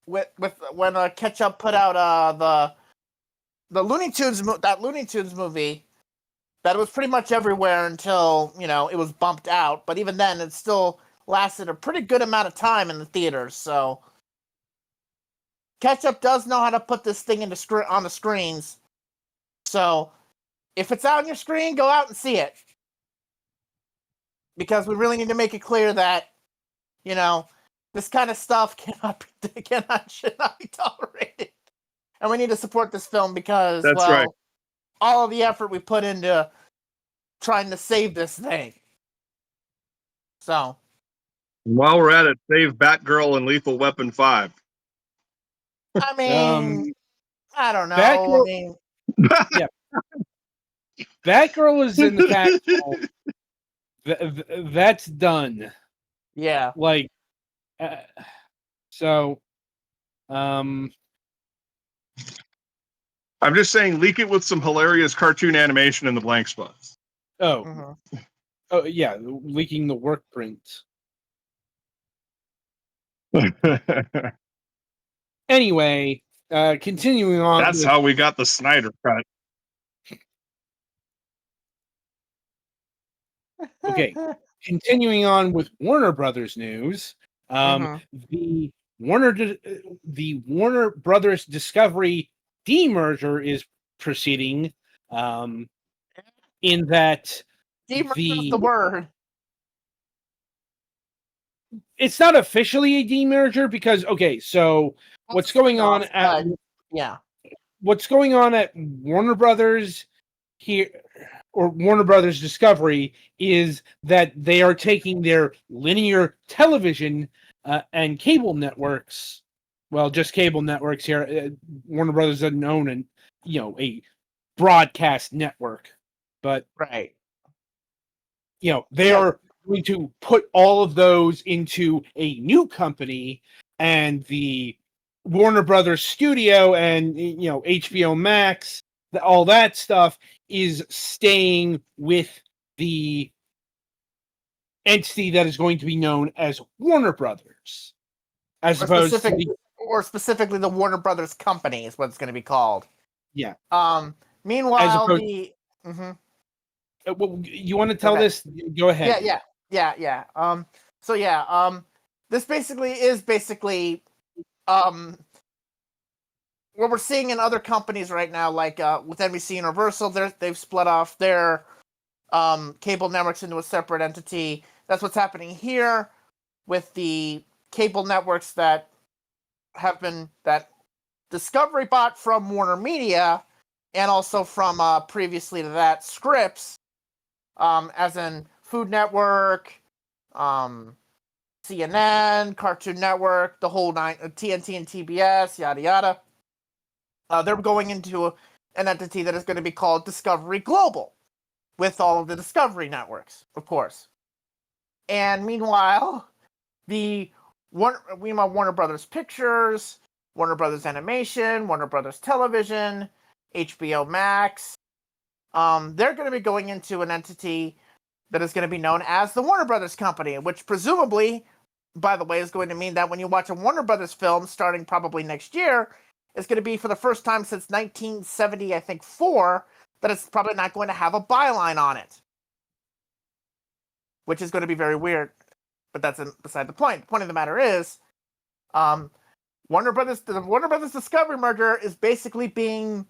with when Ketchup put out the Looney Tunes movie, that it was pretty much everywhere until it was bumped out. But even then, it still lasted a pretty good amount of time in the theaters. So Ketchup does know how to put this thing on the screens. So if it's out on your screen, go out and see it, because we really need to make it clear that this kind of stuff should not be tolerated, and we need to support this film because right. All of the effort we put into trying to save this thing. So, while we're at it, save Batgirl and Lethal Weapon 5. I mean, I don't know. Batgirl, yeah, Batgirl is in the catch. That's done. Yeah. Like, so, I'm just saying, leak it with some hilarious cartoon animation in the blank spots. Oh, oh yeah, leaking the work print. Anyway, continuing on. That's how we got the Snyder cut. Okay, continuing on with Warner Brothers news. The Warner Brothers Discovery demerger is proceeding. In that demerger is the word. It's not officially a demerger because so what's going on at what's going on at Warner Brothers here, or Warner Brothers Discovery, is that they are taking their linear television and cable networks, well, just cable networks here. Warner Brothers doesn't own a broadcast network, but right, they are going to put all of those into a new company, and the Warner Brothers Studio and HBO Max, all that stuff is staying with the entity that is going to be known as Warner Brothers, specifically the Warner Brothers Company is what it's going to be called. Yeah. Meanwhile, well, you want to tell this? Go ahead. Yeah. This is basically what we're seeing in other companies right now, like with NBC Universal. They've split off their cable networks into a separate entity. That's what's happening here with the cable networks that Discovery bought from Warner Media, and also from previously to that Scripps, as in Food Network, CNN, Cartoon Network, the whole nine, TNT and TBS, yada yada. They're going into an entity that is going to be called Discovery Global, with all of the Discovery networks, of course. And meanwhile, Warner Brothers Pictures, Warner Brothers Animation, Warner Brothers Television, HBO Max, they're going to be going into an entity that is going to be known as the Warner Brothers Company, which presumably, by the way, is going to mean that when you watch a Warner Brothers film starting probably next year, it's going to be for the first time since 1970, I think, 4, that it's probably not going to have a byline on it, which is going to be very weird. But that's beside the point. The point of the matter is, the Warner Brothers Discovery merger is basically being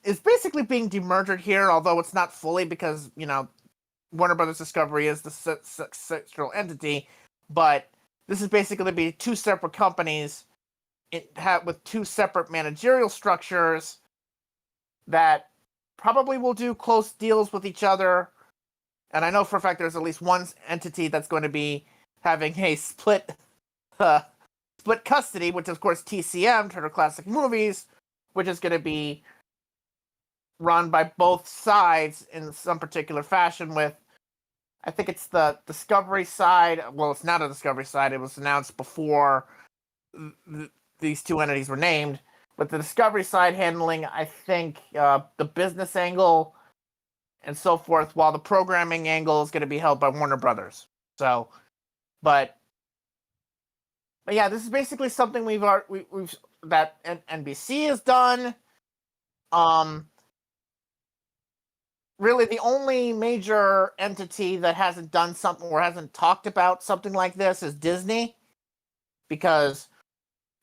is basically being demerged here, although it's not fully because, Warner Brothers Discovery is the central entity, but this is basically going to be two separate companies with two separate managerial structures that probably will do close deals with each other. And I know for a fact there's at least one entity that's going to be having a split custody, which is, of course, TCM, Turner Classic Movies, which is going to be run by both sides in some particular fashion with, I think it's the Discovery side. Well, it's not a Discovery side. It was announced before these two entities were named. But the Discovery side handling, I think, the business angle and so forth, while the programming angle is going to be held by Warner Brothers. So, but yeah, this is basically something we've that NBC has done. Really, the only major entity that hasn't done something or hasn't talked about something like this is Disney, because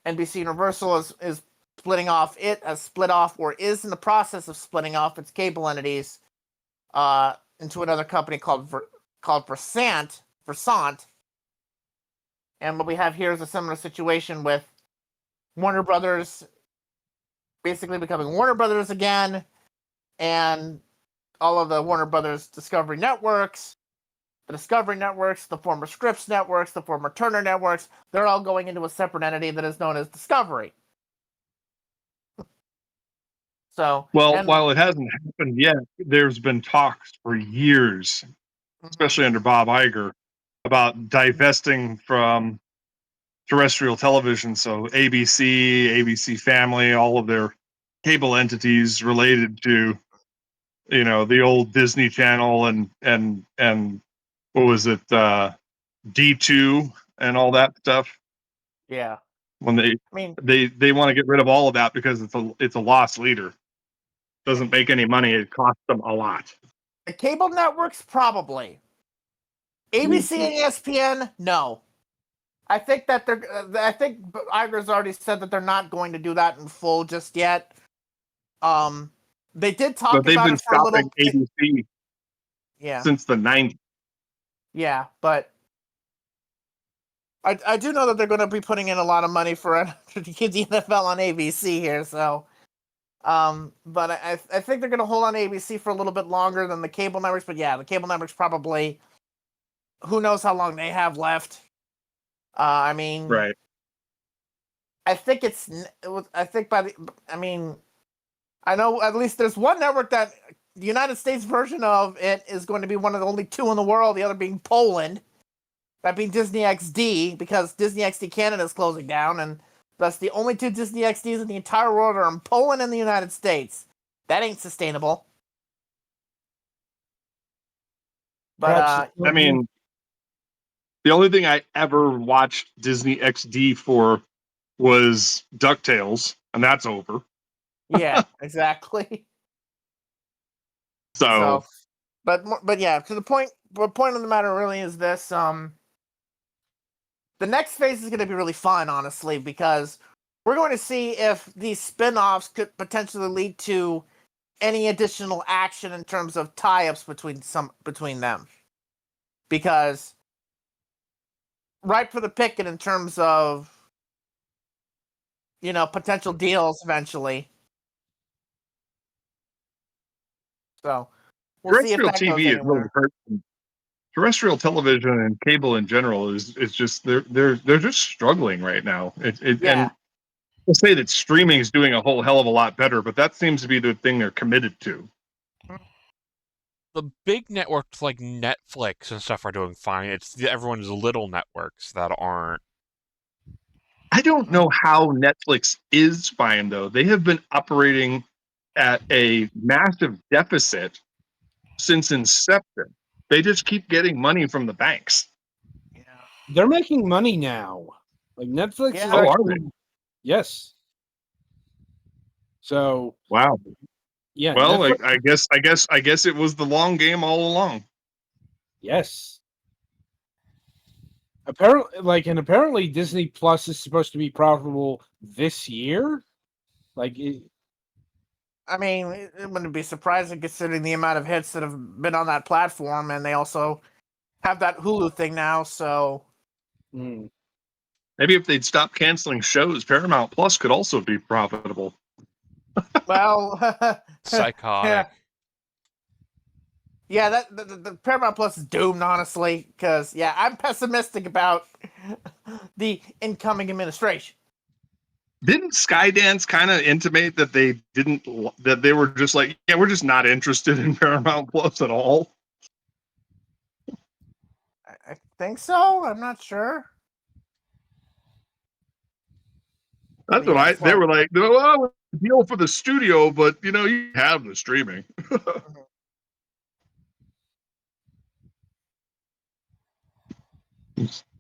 NBC Universal is splitting off. It has split off or is in the process of splitting off its cable entities into another company called Versant. And what we have here is a similar situation with Warner Brothers basically becoming Warner Brothers again, and all of the Warner Brothers Discovery networks, the Discovery networks, the former Scripps networks, the former Turner networks, they're all going into a separate entity that is known as Discovery. So, while it hasn't happened yet, there's been talks for years, especially under Bob Iger, about divesting from terrestrial television. So ABC, ABC Family, all of their cable entities related to, the old Disney Channel and what was it, D2 and all that stuff. Yeah. When they want to get rid of all of that because it's a loss leader. Doesn't make any money. It costs them a lot. The cable networks, probably. ABC and ESPN, no. I think that I think Iger's already said that they're not going to do that in full just yet. They did talk but they've about been it for a little. ABC since the 90s. Yeah, but I do know that they're going to be putting in a lot of money for the NFL on ABC here. So, but I think they're going to hold on ABC for a little bit longer than the cable networks. But yeah, the cable networks probably. Who knows how long they have left? Right. I think I know at least there's one network that the United States version of it is going to be one of the only two in the world, the other being Poland. That being Disney XD, because Disney XD Canada is closing down, and thus the only two Disney XDs in the entire world are in Poland and the United States. That ain't sustainable. But the only thing I ever watched Disney XD for was DuckTales, and that's over. Yeah, exactly. So but yeah, to the point. The point of the matter really is this: the next phase is going to be really fun, honestly, because we're going to see if these spin-offs could potentially lead to any additional action in terms of tie-ups between them. Because right for the picking in terms of potential deals eventually. So we'll see if that goes anywhere. is really hurting. Terrestrial television and cable in general is just they're just struggling right now. And we'll say that streaming is doing a whole hell of a lot better, but that seems to be the thing they're committed to. The big networks like Netflix and stuff are doing fine. It's everyone's little networks that aren't. I don't know how Netflix is fine, though. They have been operating at a massive deficit since inception. They just keep getting money from the banks. Yeah. They're making money now. Like Netflix is are they? Yes. So wow. Yeah. Well, Netflix, I guess it was the long game all along. Yes. Apparently Disney Plus is supposed to be profitable this year. I mean, it wouldn't be surprising considering the amount of hits that have been on that platform, and they also have that Hulu thing now. So Mm. Maybe if they'd stop canceling shows, Paramount Plus could also be profitable. well, Psychotic. yeah, that the Paramount Plus is doomed, honestly, because I'm pessimistic about the incoming administration. Didn't Skydance kind of intimate that that they were just like, yeah, we're just not interested in Paramount Plus at all? I think so. I'm not sure. That's But what they were like, well, deal for the studio, but you have the streaming.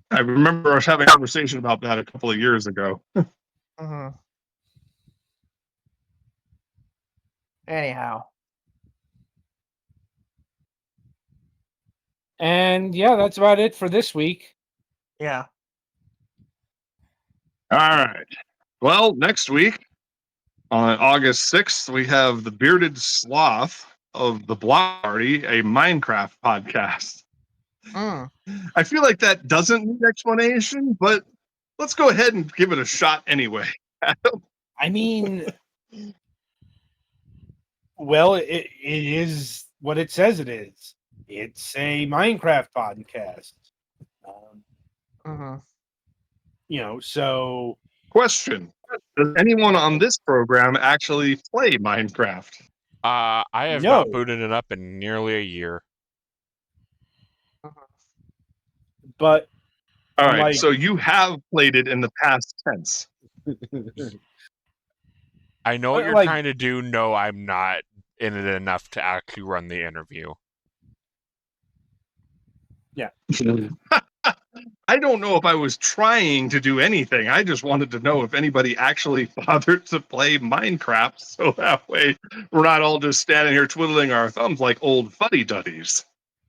I remember us having a conversation about that a couple of years ago. Anyhow. And yeah, that's about it for this week. Yeah. All right. Well, next week on August 6th, we have the Bearded Sloth of the Block Party, a Minecraft podcast. I feel like that doesn't need explanation, but let's go ahead and give it a shot anyway. I mean, well, it is what it says it is. It's a Minecraft podcast. So... Question. Does anyone on this program actually play Minecraft? I have No. not booted it up in nearly a year. But all right, so you have played it in the past tense. I know what you're like- trying to do. No, I'm not in it enough to actually run the interview. Yeah. I don't know if I was trying to do anything. I just wanted to know if anybody actually bothered to play Minecraft, so that way we're not all just standing here twiddling our thumbs like old fuddy-duddies.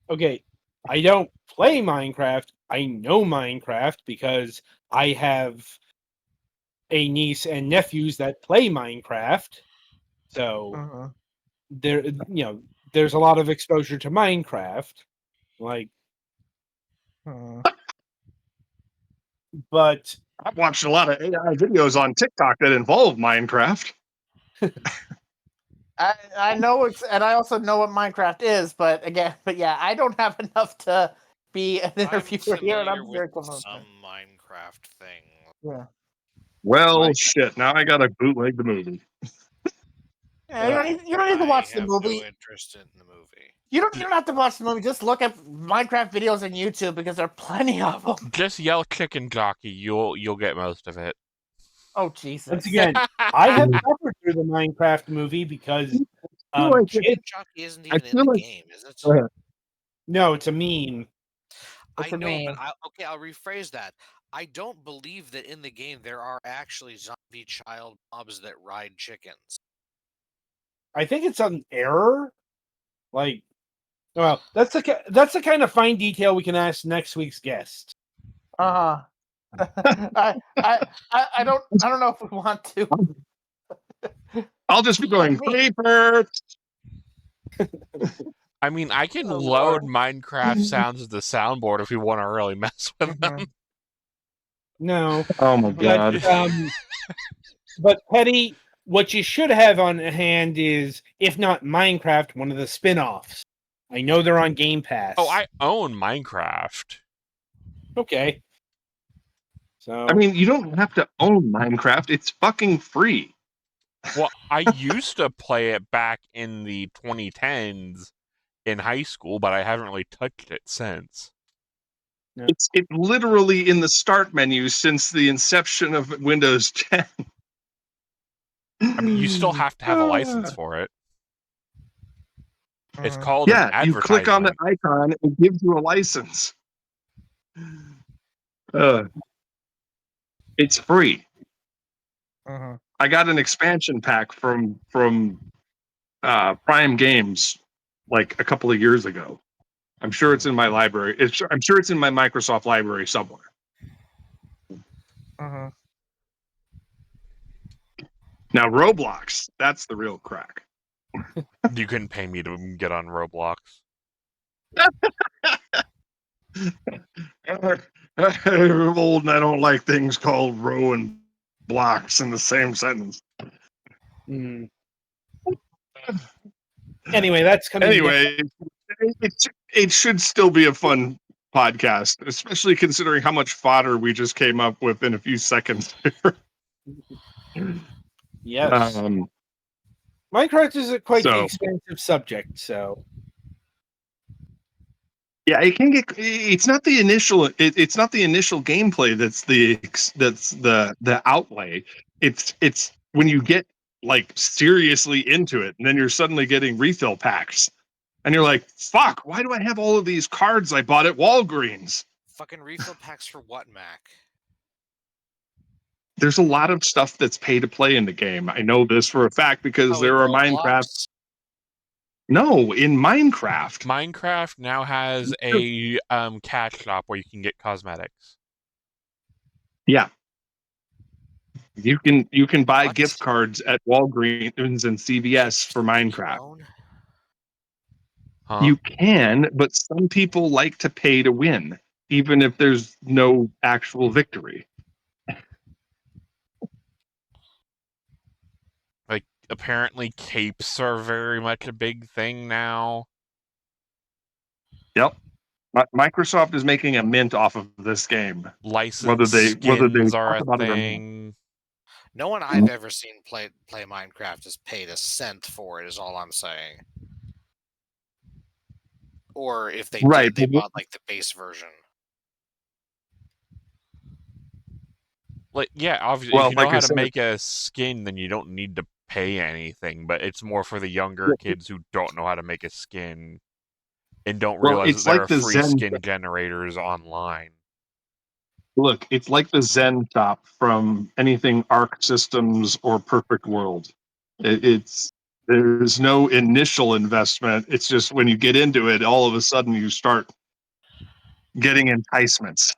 Okay, I don't play Minecraft. I know Minecraft because I have a niece and nephews that play Minecraft. So there's a lot of exposure to Minecraft. But I've watched a lot of AI videos on TikTok that involve Minecraft. I know and I also know what Minecraft is, but I don't have enough to be an interviewer here, and I'm very confident. Some Minecraft thing. Yeah. Well, shit. Now I gotta bootleg the movie. Yeah, you don't need to watch the movie. No interest in the movie. You don't have to watch the movie. Just look at Minecraft videos on YouTube because there are plenty of them. Just yell "chicken jockey." You'll get most of it. Oh Jesus! Once again, I have suffered through the Minecraft movie because Chicken jockey isn't even in the game, is it? No, it's a meme. I know, but I'll rephrase that. I don't believe that in the game there are actually zombie child mobs that ride chickens. I think it's an error. Well, that's the kind of fine detail we can ask next week's guest. I don't know if we want to. I'll just be going paper. I mean, I can load Minecraft sounds as the soundboard if we want to really mess with them. No. Oh my god. But Petty, what you should have on hand is, if not Minecraft, one of the spin-offs. I know they're on Game Pass. Oh, I own Minecraft. Okay. So I mean, you don't have to own Minecraft. It's fucking free. Well, I used to play it back in the 2010s in high school, but I haven't really touched it since. It's literally in the start menu since the inception of Windows 10. I mean, you still have to have a license for it. It's called an you click on the advertisement. icon, it gives you a license. It's free. I got an expansion pack from Prime Games like a couple of years ago. I'm sure it's in my library. I'm sure it's in my Microsoft library somewhere. Now Roblox, that's the real crack. You couldn't pay me to get on Roblox. I'm old and I don't like things called row and blocks in the same sentence. Anyway, that's coming. Anyway, it should still be a fun podcast, especially considering how much fodder we just came up with in a few seconds. Yes. Minecraft is a quite so- expensive subject, so Yeah, it can get. It's not the initial. It's not the initial gameplay that's the outlay. It's when you get like seriously into it, and then you're suddenly getting refill packs, and you're like, "Fuck! Why do I have all of these cards I bought at Walgreens?" Fucking refill packs for what, Mac? There's a lot of stuff that's pay to play in the game. I know this for a fact because Oh, there in are Roblox? Minecraft. No, in Minecraft. Minecraft now has a cash shop where you can get cosmetics. Yeah. You can buy gift cards at Walgreens and CVS for Minecraft. Huh? You can, but some people like to pay to win, even if there's no actual victory. Like, apparently capes are very much a big thing now. Yep. Microsoft is making a mint off of this game. Licensed whether they skins are talk a about it or not. thing. No one I've ever seen play Minecraft has paid a cent for it, is all I'm saying. Or if they Right, did, they but bought like the base version. Like, yeah, obviously, Well, if you know like I how to said- make a skin, then you don't need to pay anything. But it's more for the younger kids who don't know how to make a skin and don't Well, realize it's that there like are the free Zen- skin generators online. Look, it's like the Zen shop from anything Arc Systems or Perfect World. There's no initial investment. It's just when you get into it, all of a sudden you start getting enticements.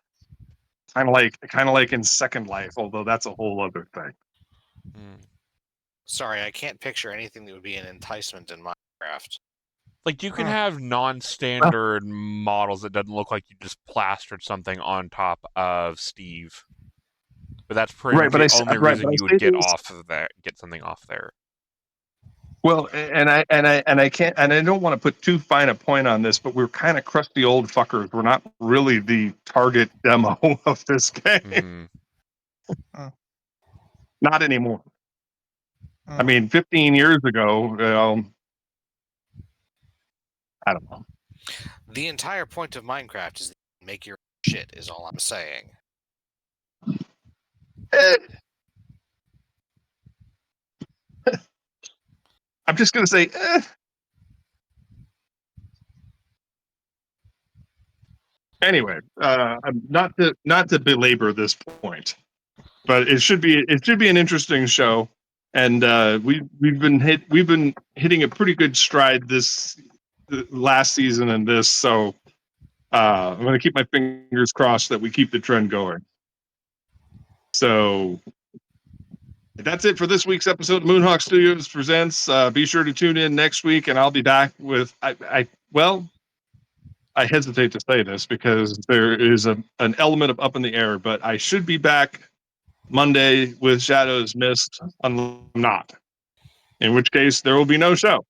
Kind of like in Second Life, although that's a whole other thing. Sorry, I can't picture anything that would be an enticement in Minecraft. Like, you can have non-standard models that doesn't look like you just plastered something on top of Steve. But that's pretty Right, much but the I s- only right, reason but I you say would get this- off of that, get something off there. Well, and I can't, and I don't want to put too fine a point on this, but we're kind of crusty old fuckers. We're not really the target demo of this game. Not anymore. I mean, 15 years ago, I don't know. The entire point of Minecraft is that you make your shit, is all I'm saying. I'm just going to say, Anyway, not to belabor this point, but it should be an interesting show, and we've been hitting a pretty good stride this last season and this, so I'm going to keep my fingers crossed that we keep the trend going. So that's it for this week's episode of Moonhawk Studios Presents. Be sure to tune in next week, and I'll be back with I hesitate to say this because there is an element of up in the air, but I should be back Monday with Shadows Mist, unless I'm not. In which case, there will be no show.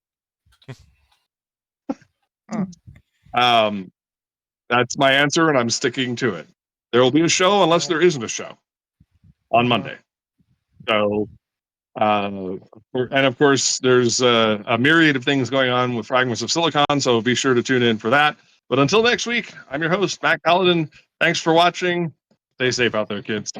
That's my answer, and I'm sticking to it. There will be a show unless there isn't a show on Monday. So, and of course, there's a myriad of things going on with Fragments of Silicon, so be sure to tune in for that. But until next week, I'm your host, Mac Paladin. Thanks for watching. Stay safe out there, kids.